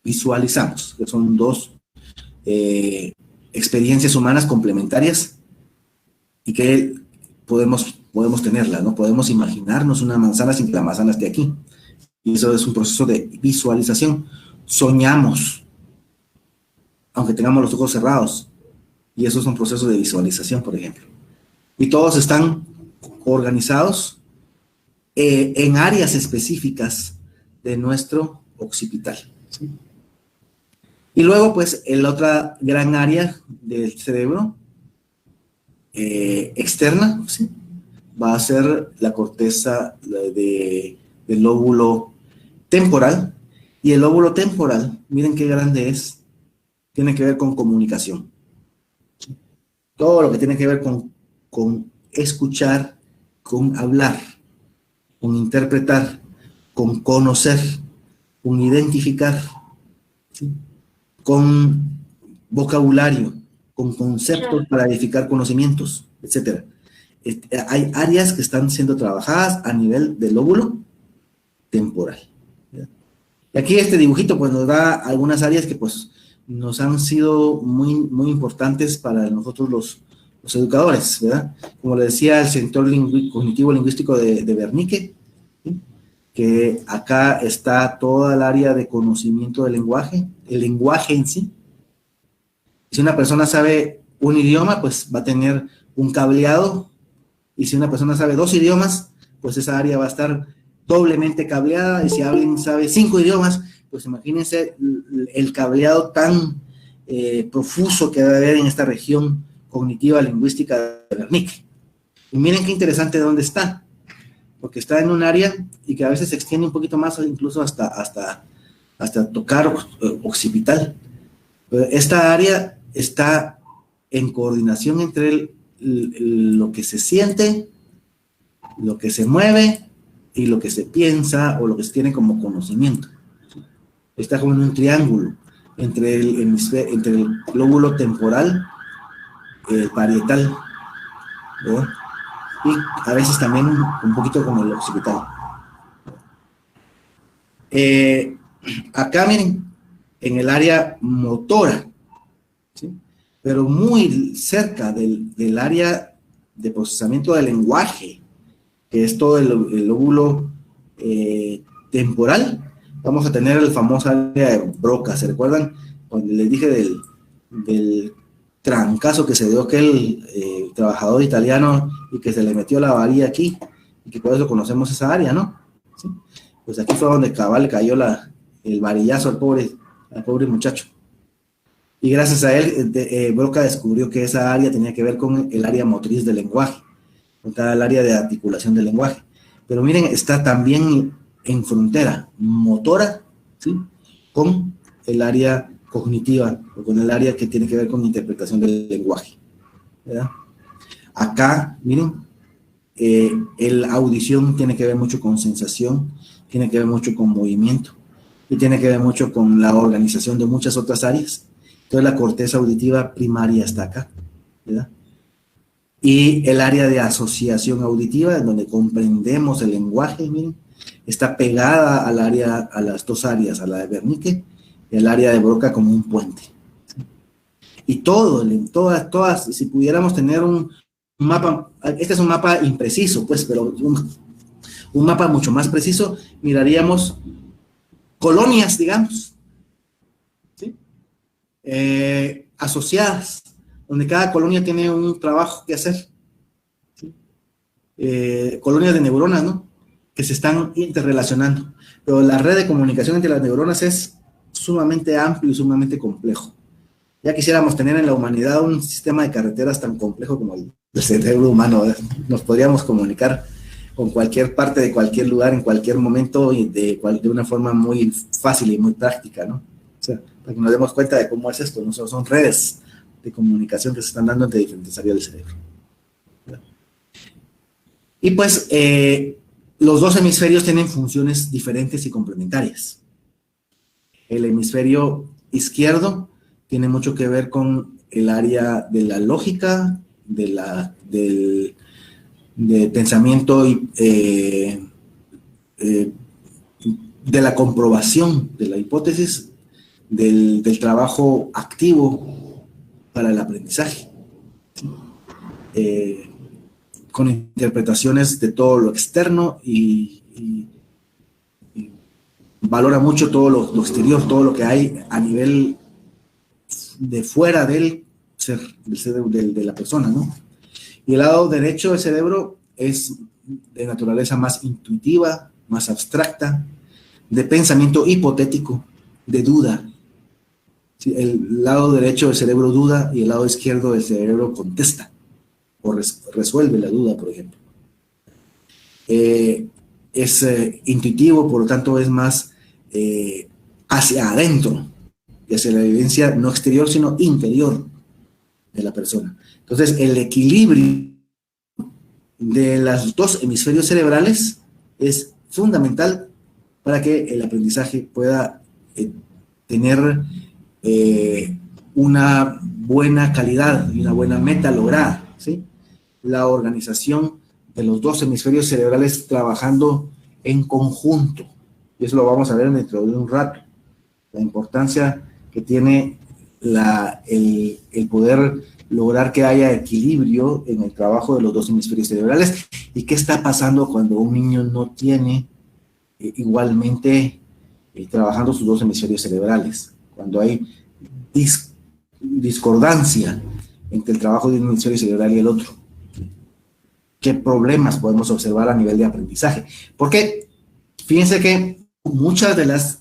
visualizamos, que son dos experiencias humanas complementarias y que podemos tenerlas, ¿no? Podemos imaginarnos una manzana sin que la manzana esté aquí. Y eso es un proceso de visualización. Soñamos, aunque tengamos los ojos cerrados. Y eso es un proceso de visualización, por ejemplo. Y todos están organizados en áreas específicas de nuestro occipital, ¿sí? Y luego, pues, la otra gran área del cerebro externa, ¿sí? Va a ser la corteza del lóbulo temporal. Y el lóbulo temporal, miren qué grande es, tiene que ver con comunicación. Todo lo que tiene que ver con escuchar, con hablar, con interpretar, con conocer, con identificar, ¿sí? Con vocabulario, con conceptos para edificar conocimientos, etc. Hay áreas que están siendo trabajadas a nivel del lóbulo temporal. ¿Ya? Y aquí este dibujito pues nos da algunas áreas que pues nos han sido muy, muy importantes para nosotros los educadores, ¿verdad? Como le decía, el sector cognitivo-lingüístico de Wernicke, ¿sí? Que acá está toda el área de conocimiento del lenguaje, el lenguaje en sí. Si una persona sabe un idioma, pues va a tener un cableado, y si una persona sabe 2 idiomas, pues esa área va a estar doblemente cableada, y si alguien sabe 5 idiomas, pues imagínense el cableado tan profuso que debe haber en esta región cognitiva lingüística de Wernicke. Y miren qué interesante dónde está, porque está en un área y que a veces se extiende un poquito más, incluso hasta tocar occipital. Pero esta área está en coordinación entre lo que se siente, lo que se mueve y lo que se piensa o lo que se tiene como conocimiento. Está como en un triángulo entre el lóbulo temporal, el parietal, ¿verdad? Y a veces también un poquito como el occipital. Acá miren, en el área motora, ¿sí? Pero muy cerca del área de procesamiento del lenguaje, que es todo el lóbulo temporal, vamos a tener el famoso área de Broca. ¿Se recuerdan? Cuando les dije del trancazo que se dio aquel trabajador italiano y que se le metió la varilla aquí, y que por eso conocemos esa área, ¿no? ¿Sí? Pues aquí fue donde cabal le cayó el varillazo al pobre muchacho. Y gracias a él, Broca descubrió que esa área tenía que ver con el área motriz del lenguaje, con el área de articulación del lenguaje. Pero miren, está también en frontera motora, ¿sí?, con el área cognitiva, o con el área que tiene que ver con interpretación del lenguaje, ¿verdad? Acá, miren, la audición tiene que ver mucho con sensación, tiene que ver mucho con movimiento, y tiene que ver mucho con la organización de muchas otras áreas. Entonces la corteza auditiva primaria está acá, ¿verdad? Y el área de asociación auditiva, en donde comprendemos el lenguaje, miren, está pegada a las dos áreas, a la de Wernicke y al área de Broca, como un puente. Y todas, si pudiéramos tener un mapa, este es un mapa impreciso, pues, pero un mapa mucho más preciso, miraríamos colonias, digamos, ¿sí?, asociadas, donde cada colonia tiene un trabajo que hacer, ¿sí? Colonias de neuronas, ¿no?, que se están interrelacionando, pero la red de comunicación entre las neuronas es sumamente amplio y sumamente complejo. Ya quisiéramos tener en la humanidad un sistema de carreteras tan complejo como el cerebro humano, ¿verdad? Nos podríamos comunicar con cualquier parte de cualquier lugar, en cualquier momento, y de una forma muy fácil y muy práctica, ¿no? O sea, para que nos demos cuenta de cómo es esto, ¿no? Son redes de comunicación que se están dando entre diferentes áreas del cerebro, ¿verdad? Y pues los dos hemisferios tienen funciones diferentes y complementarias. El hemisferio izquierdo tiene mucho que ver con el área de la lógica, del pensamiento y de la comprobación de la hipótesis, del trabajo activo para el aprendizaje, con interpretaciones de todo lo externo y valora mucho todo lo exterior, todo lo que hay a nivel de fuera del ser, de la persona, ¿no? Y el lado derecho del cerebro es de naturaleza más intuitiva, más abstracta, de pensamiento hipotético, de duda. ¿Sí? El lado derecho del cerebro duda y el lado izquierdo del cerebro contesta o resuelve la duda, por ejemplo. Es intuitivo, por lo tanto es más hacia adentro, y hacia la evidencia no exterior, sino interior de la persona. Entonces, el equilibrio de los dos hemisferios cerebrales es fundamental para que el aprendizaje pueda tener una buena calidad y una buena meta lograda, ¿sí? La organización de los dos hemisferios cerebrales trabajando en conjunto. Y eso lo vamos a ver dentro de un rato. La importancia que tiene el poder lograr que haya equilibrio en el trabajo de los dos hemisferios cerebrales. ¿Y qué está pasando cuando un niño no tiene igualmente trabajando sus dos hemisferios cerebrales? Cuando hay discordancia entre el trabajo de un hemisferio cerebral y el otro. ¿Qué problemas podemos observar a nivel de aprendizaje? Porque fíjense que muchas de las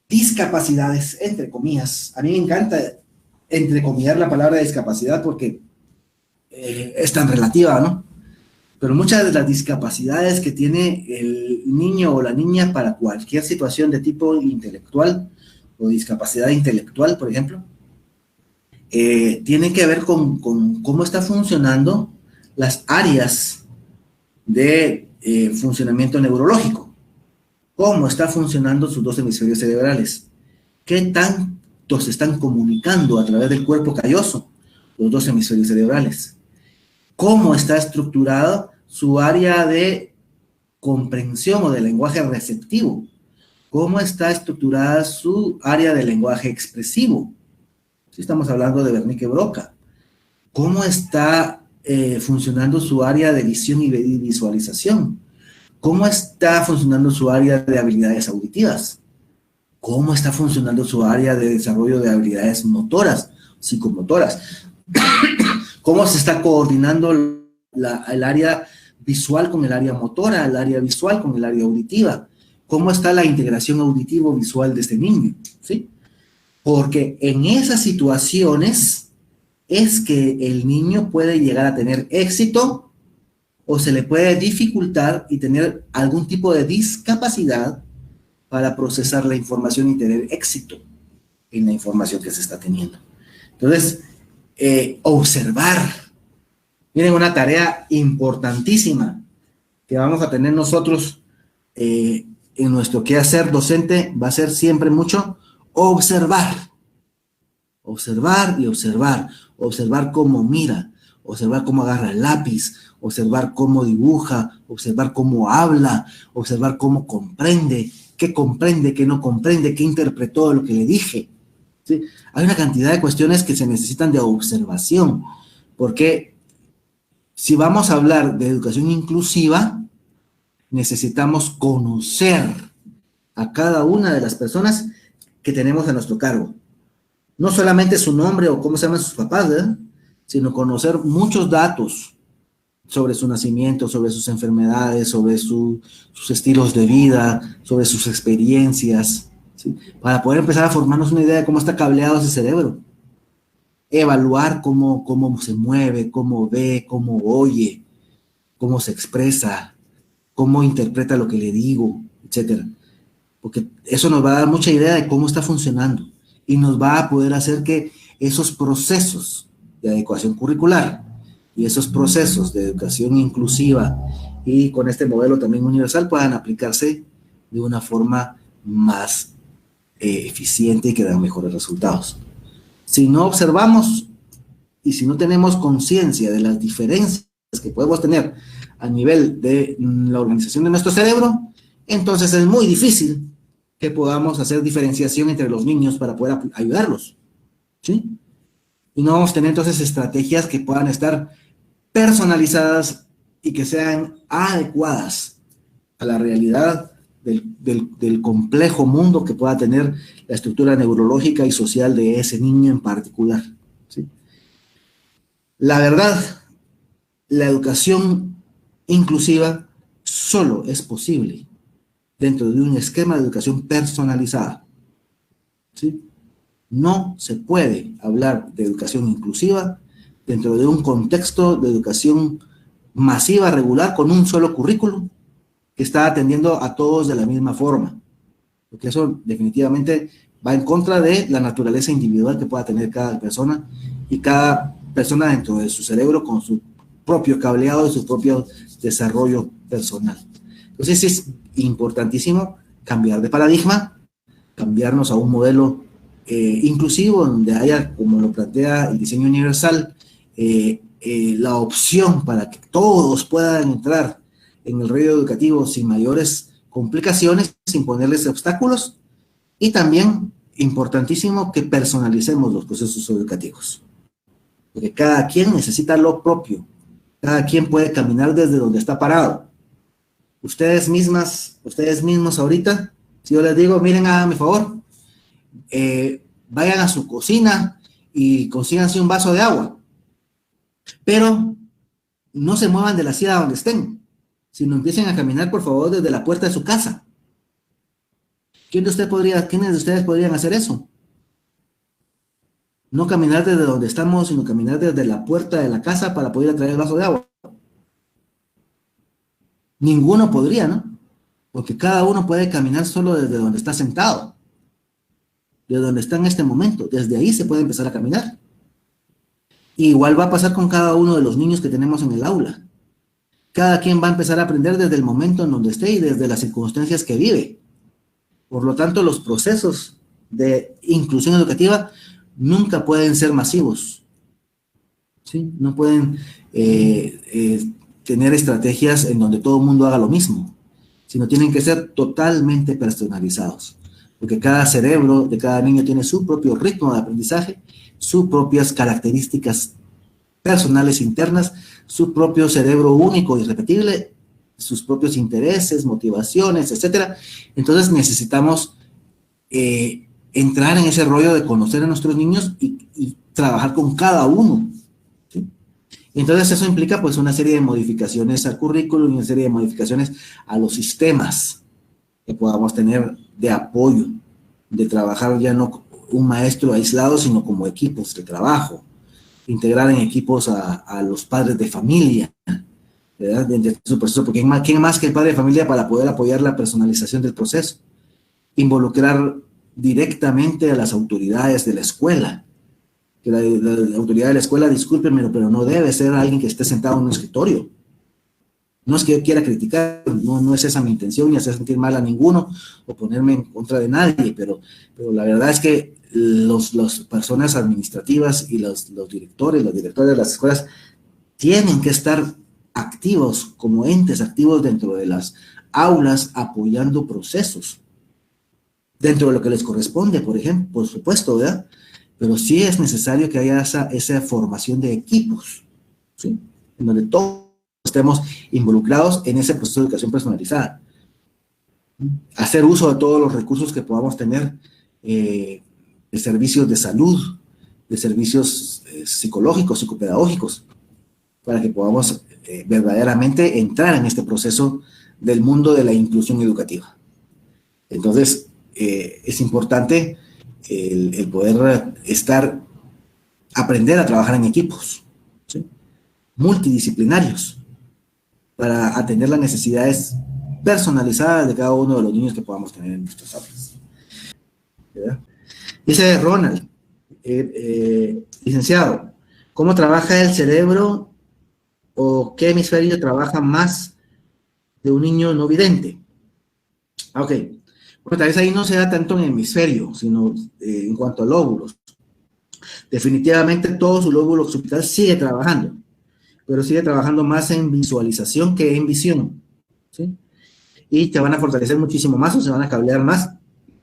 discapacidades, entre comillas, a mí me encanta entrecomillar la palabra discapacidad porque es tan relativa, ¿no? Pero muchas de las discapacidades que tiene el niño o la niña para cualquier situación de tipo intelectual o discapacidad intelectual, por ejemplo, tienen que ver con cómo está funcionando las áreas de funcionamiento neurológico. Cómo está funcionando sus dos hemisferios cerebrales. ¿Qué tanto se están comunicando a través del cuerpo calloso los dos hemisferios cerebrales? ¿Cómo está estructurada su área de comprensión o de lenguaje receptivo? ¿Cómo está estructurada su área de lenguaje expresivo? Si estamos hablando de Wernicke-Broca. ¿Cómo está funcionando su área de visión y visualización? ¿Cómo está funcionando su área de habilidades auditivas? ¿Cómo está funcionando su área de desarrollo de habilidades motoras, psicomotoras? ¿Cómo se está coordinando el área visual con el área motora, el área visual con el área auditiva? ¿Cómo está la integración auditivo-visual de este niño? ¿Sí? Porque en esas situaciones es que el niño puede llegar a tener éxito o se le puede dificultar y tener algún tipo de discapacidad para procesar la información y tener éxito en la información que se está teniendo. Entonces, observar. Miren, una tarea importantísima que vamos a tener nosotros en nuestro quehacer docente va a ser siempre mucho observar. Observar y observar. Observar cómo mira, observar cómo agarra el lápiz, observar cómo dibuja, observar cómo habla, observar cómo comprende, qué no comprende, qué interpretó de lo que le dije. ¿Sí? Hay una cantidad de cuestiones que se necesitan de observación, porque si vamos a hablar de educación inclusiva, necesitamos conocer a cada una de las personas que tenemos a nuestro cargo. No solamente su nombre o cómo se llaman sus papás, ¿verdad? Sino conocer muchos datos sobre su nacimiento, sobre sus enfermedades, sobre sus estilos de vida, sobre sus experiencias, ¿sí? Para poder empezar a formarnos una idea de cómo está cableado ese cerebro. Evaluar cómo se mueve, cómo ve, cómo oye, cómo se expresa, cómo interpreta lo que le digo, etcétera. Porque eso nos va a dar mucha idea de cómo está funcionando y nos va a poder hacer que esos procesos de adecuación curricular y esos procesos de educación inclusiva y con este modelo también universal puedan aplicarse de una forma más eficiente y que dan mejores resultados. Si no observamos y si no tenemos conciencia de las diferencias que podemos tener a nivel de la organización de nuestro cerebro, entonces es muy difícil que podamos hacer diferenciación entre los niños para poder ayudarlos, ¿sí? Y no vamos a tener entonces estrategias que puedan estar personalizadas y que sean adecuadas a la realidad del complejo mundo que pueda tener la estructura neurológica y social de ese niño en particular, ¿sí? La verdad, la educación inclusiva solo es posible dentro de un esquema de educación personalizada, ¿sí? No se puede hablar de educación inclusiva dentro de un contexto de educación masiva, regular, con un solo currículo que está atendiendo a todos de la misma forma, porque eso definitivamente va en contra de la naturaleza individual que pueda tener cada persona y cada persona dentro de su cerebro con su propio cableado y su propio desarrollo personal. Entonces es importantísimo cambiar de paradigma, cambiarnos a un modelo inclusivo, donde haya, como lo plantea el diseño universal, la opción para que todos puedan entrar en el radio educativo sin mayores complicaciones, sin ponerles obstáculos, y también, importantísimo, que personalicemos los procesos educativos, porque cada quien necesita lo propio, cada quien puede caminar desde donde está parado. Ustedes mismos ahorita, si yo les digo, miren, háganme favor, vayan a su cocina y consíganse un vaso de agua, pero no se muevan de la silla donde estén, sino empiecen a caminar, por favor, desde la puerta de su casa. ¿Quiénes de ustedes podrían hacer eso? No caminar desde donde estamos, sino caminar desde la puerta de la casa para poder traer el vaso de agua. Ninguno podría, ¿no? Porque cada uno puede caminar solo desde donde está sentado, desde donde está en este momento. Desde ahí se puede empezar a caminar. Y igual va a pasar con cada uno de los niños que tenemos en el aula. Cada quien va a empezar a aprender desde el momento en donde esté y desde las circunstancias que vive. Por lo tanto, los procesos de inclusión educativa nunca pueden ser masivos, ¿sí? No pueden tener estrategias en donde todo el mundo haga lo mismo, sino tienen que ser totalmente personalizados, porque cada cerebro de cada niño tiene su propio ritmo de aprendizaje, sus propias características personales internas, su propio cerebro único y irrepetible, sus propios intereses, motivaciones, etcétera. Entonces necesitamos entrar en ese rollo de conocer a nuestros niños y trabajar con cada uno, ¿sí? Entonces eso implica pues una serie de modificaciones al currículum y una serie de modificaciones a los sistemas que podamos tener de apoyo, de trabajar ya no un maestro aislado, sino como equipos de trabajo, integrar en equipos a los padres de familia, ¿verdad? Dentro de su proceso, porque ¿quién más que el padre de familia para poder apoyar la personalización del proceso? Involucrar directamente a las autoridades de la escuela, que la autoridad de la escuela, discúlpenme, pero no debe ser alguien que esté sentado en un escritorio. No es que yo quiera criticar, no es esa mi intención, ni hacer sentir mal a ninguno, o ponerme en contra de nadie, pero la verdad es que las personas administrativas y los directores de las escuelas tienen que estar activos, como entes activos dentro de las aulas, apoyando procesos, dentro de lo que les corresponde, por ejemplo, por supuesto, ¿verdad? Pero sí es necesario que haya esa formación de equipos, ¿sí? En donde todos estemos involucrados en ese proceso de educación personalizada. Hacer uso de todos los recursos que podamos tener, de servicios de salud, de servicios psicológicos, psicopedagógicos, para que podamos verdaderamente entrar en este proceso del mundo de la inclusión educativa. Entonces, es importante el poder aprender a trabajar en equipos, ¿sí? Multidisciplinarios, para atender las necesidades personalizadas de cada uno de los niños que podamos tener en nuestras aulas, ¿verdad? Dice Ronald, licenciado, ¿cómo trabaja el cerebro o qué hemisferio trabaja más de un niño no vidente? Ok, bueno, tal vez ahí no se da tanto en hemisferio, sino en cuanto a lóbulos. Definitivamente todo su lóbulo occipital sigue trabajando, pero sigue trabajando más en visualización que en visión, ¿sí? Y te van a fortalecer muchísimo más o se van a cablear más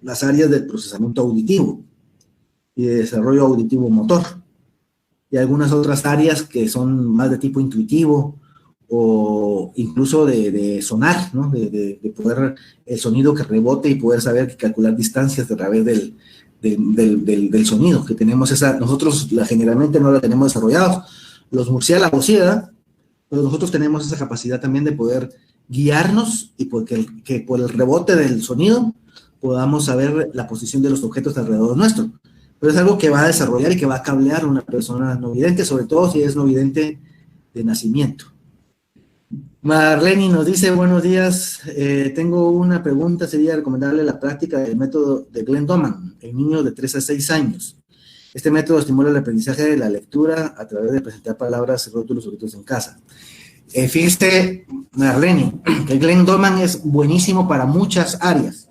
las áreas del procesamiento auditivo y de desarrollo auditivo motor, y algunas otras áreas que son más de tipo intuitivo o incluso de sonar, ¿no? De poder, el sonido que rebote y poder saber calcular distancias a través del sonido que tenemos. Nosotros generalmente no la tenemos desarrollados. Los murciélagos sí, ¿verdad? Pero nosotros tenemos esa capacidad también de poder guiarnos y que por el rebote del sonido podamos saber la posición de los objetos alrededor nuestro. Pero es algo que va a desarrollar y que va a cablear una persona no vidente, sobre todo si es no vidente de nacimiento. Marlene nos dice, buenos días, tengo una pregunta, sería recomendarle la práctica del método de Glenn Doman en niños de 3 a 6 años. Este método estimula el aprendizaje de la lectura a través de presentar palabras, rótulos, objetos en casa. Fíjate, Marlene, que Glenn Doman es buenísimo para muchas áreas.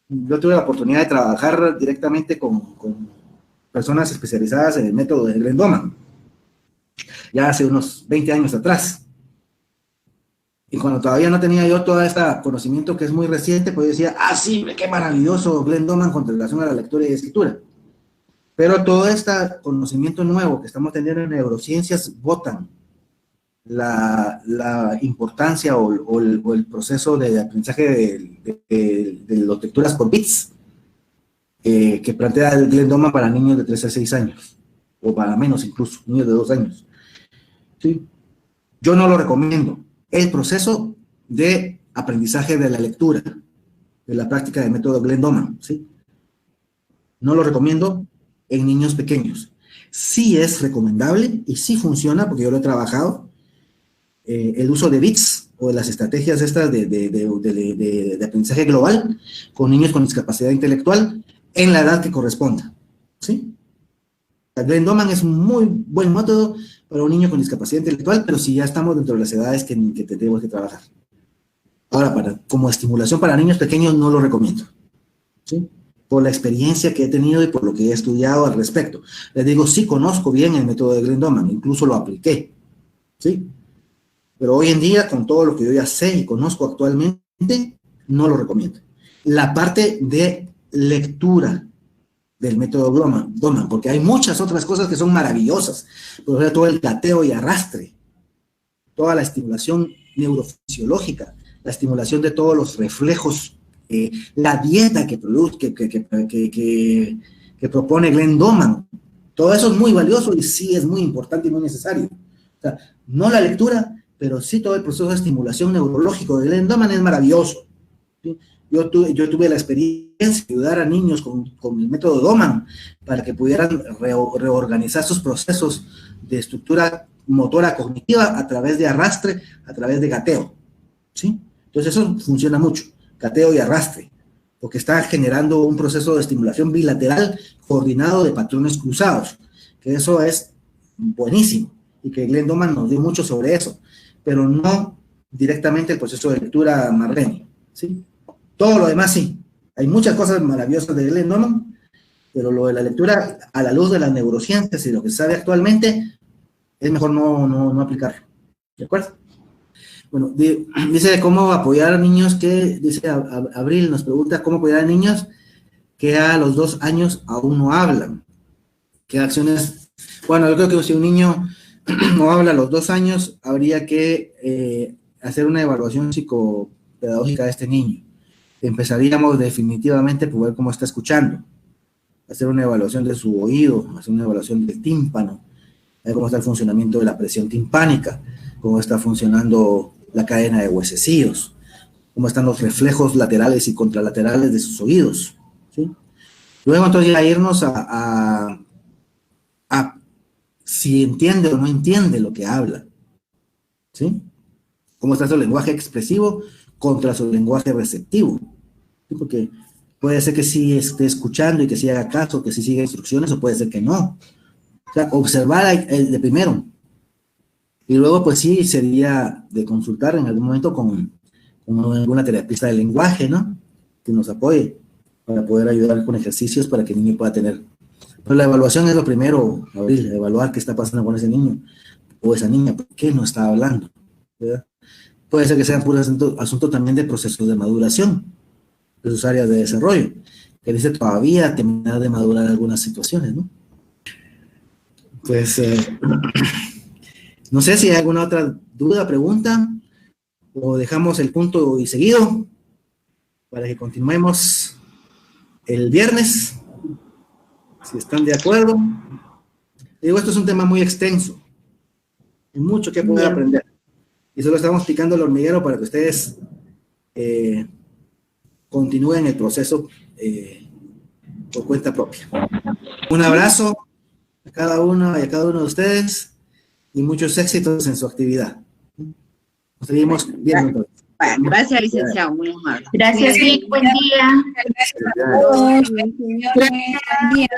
Yo tuve la oportunidad de trabajar directamente con personas especializadas en el método de Glenn Doman, ya hace unos 20 años atrás. Y cuando todavía no tenía yo todo este conocimiento que es muy reciente, pues yo decía, sí, qué maravilloso Glenn Doman con relación a la lectura y escritura. Pero todo este conocimiento nuevo que estamos teniendo en neurociencias botan la importancia o el proceso de aprendizaje de las lecturas por bits que plantea el Glenn Doman para niños de 3 a 6 años, o para menos incluso, niños de 2 años. ¿Sí? Yo no lo recomiendo. El proceso de aprendizaje de la lectura, de la práctica del método Glenn Doman, ¿sí? No lo recomiendo en niños pequeños. Sí es recomendable y sí funciona, porque yo lo he trabajado, el uso de bits o de las estrategias estas de aprendizaje global con niños con discapacidad intelectual en la edad que corresponda, ¿sí? Glenn Doman es un muy buen método para un niño con discapacidad intelectual, pero si ya estamos dentro de las edades que tenemos que trabajar. Ahora, como estimulación para niños pequeños no lo recomiendo, ¿sí? Por la experiencia que he tenido y por lo que he estudiado al respecto. Les digo, sí conozco bien el método de Glenn Doman, incluso lo apliqué, ¿sí? Pero hoy en día, con todo lo que yo ya sé y conozco actualmente, no lo recomiendo. La parte de lectura del método Doman, porque hay muchas otras cosas que son maravillosas. Por ejemplo, todo el cateo y arrastre, toda la estimulación neurofisiológica, la estimulación de todos los reflejos, la dieta que propone Glenn Doman. Todo eso es muy valioso y sí es muy importante y muy necesario. O sea, no la lectura, pero sí todo el proceso de estimulación neurológico de Glenn Doman es maravilloso, ¿sí? Yo tuve la experiencia de ayudar a niños con el método Doman para que pudieran reorganizar sus procesos de estructura motora cognitiva a través de arrastre, a través de gateo, ¿sí? Entonces eso funciona mucho, gateo y arrastre, porque está generando un proceso de estimulación bilateral coordinado de patrones cruzados, que eso es buenísimo, y que Glenn Doman nos dio mucho sobre eso, pero no directamente el proceso de lectura Marlene, ¿sí? Todo lo demás sí, hay muchas cosas maravillosas de Glenn Doman, pero lo de la lectura a la luz de las neurociencias y lo que se sabe actualmente, es mejor no aplicarlo, ¿de acuerdo? Bueno, dice cómo apoyar a niños que, dice Abril, nos pregunta cómo apoyar a niños que a los 2 años aún no hablan. ¿Qué acciones? Bueno, yo creo que si un niño no habla a los 2 años, habría que hacer una evaluación psicopedagógica de este niño. Empezaríamos definitivamente por ver cómo está escuchando, hacer una evaluación de su oído, hacer una evaluación del tímpano, ver cómo está el funcionamiento de la presión timpánica, cómo está funcionando la cadena de huesecillos, cómo están los reflejos laterales y contralaterales de sus oídos, ¿sí? Luego entonces ya irnos a si entiende o no entiende lo que habla, ¿sí? Cómo está su lenguaje expresivo contra su lenguaje receptivo, ¿sí? Porque puede ser que sí esté escuchando y que sí haga caso, que sí siga instrucciones, o puede ser que no. O sea, observar de primero. Y luego, pues sí, sería de consultar en algún momento con alguna terapista del lenguaje, ¿no? Que nos apoye para poder ayudar con ejercicios para que el niño pueda tener. Pero la evaluación es lo primero, Abril, evaluar qué está pasando con ese niño o esa niña, por qué no está hablando, ¿verdad? Puede ser que sean puros asuntos también de procesos de maduración de sus áreas de desarrollo, que dice todavía terminar de madurar algunas situaciones, ¿no? Pues, no sé si hay alguna otra duda, pregunta, o dejamos el punto y seguido para que continuemos el viernes, si están de acuerdo. Digo, esto es un tema muy extenso, hay mucho que poder aprender, y solo estamos picando el hormiguero para que ustedes continúen el proceso por cuenta propia. Un abrazo a cada uno y a cada uno de ustedes, y muchos éxitos en su actividad. Nos seguimos viendo entonces. Bueno, gracias, licenciado, muy amable. Gracias, buen día. Gracias. Buen día.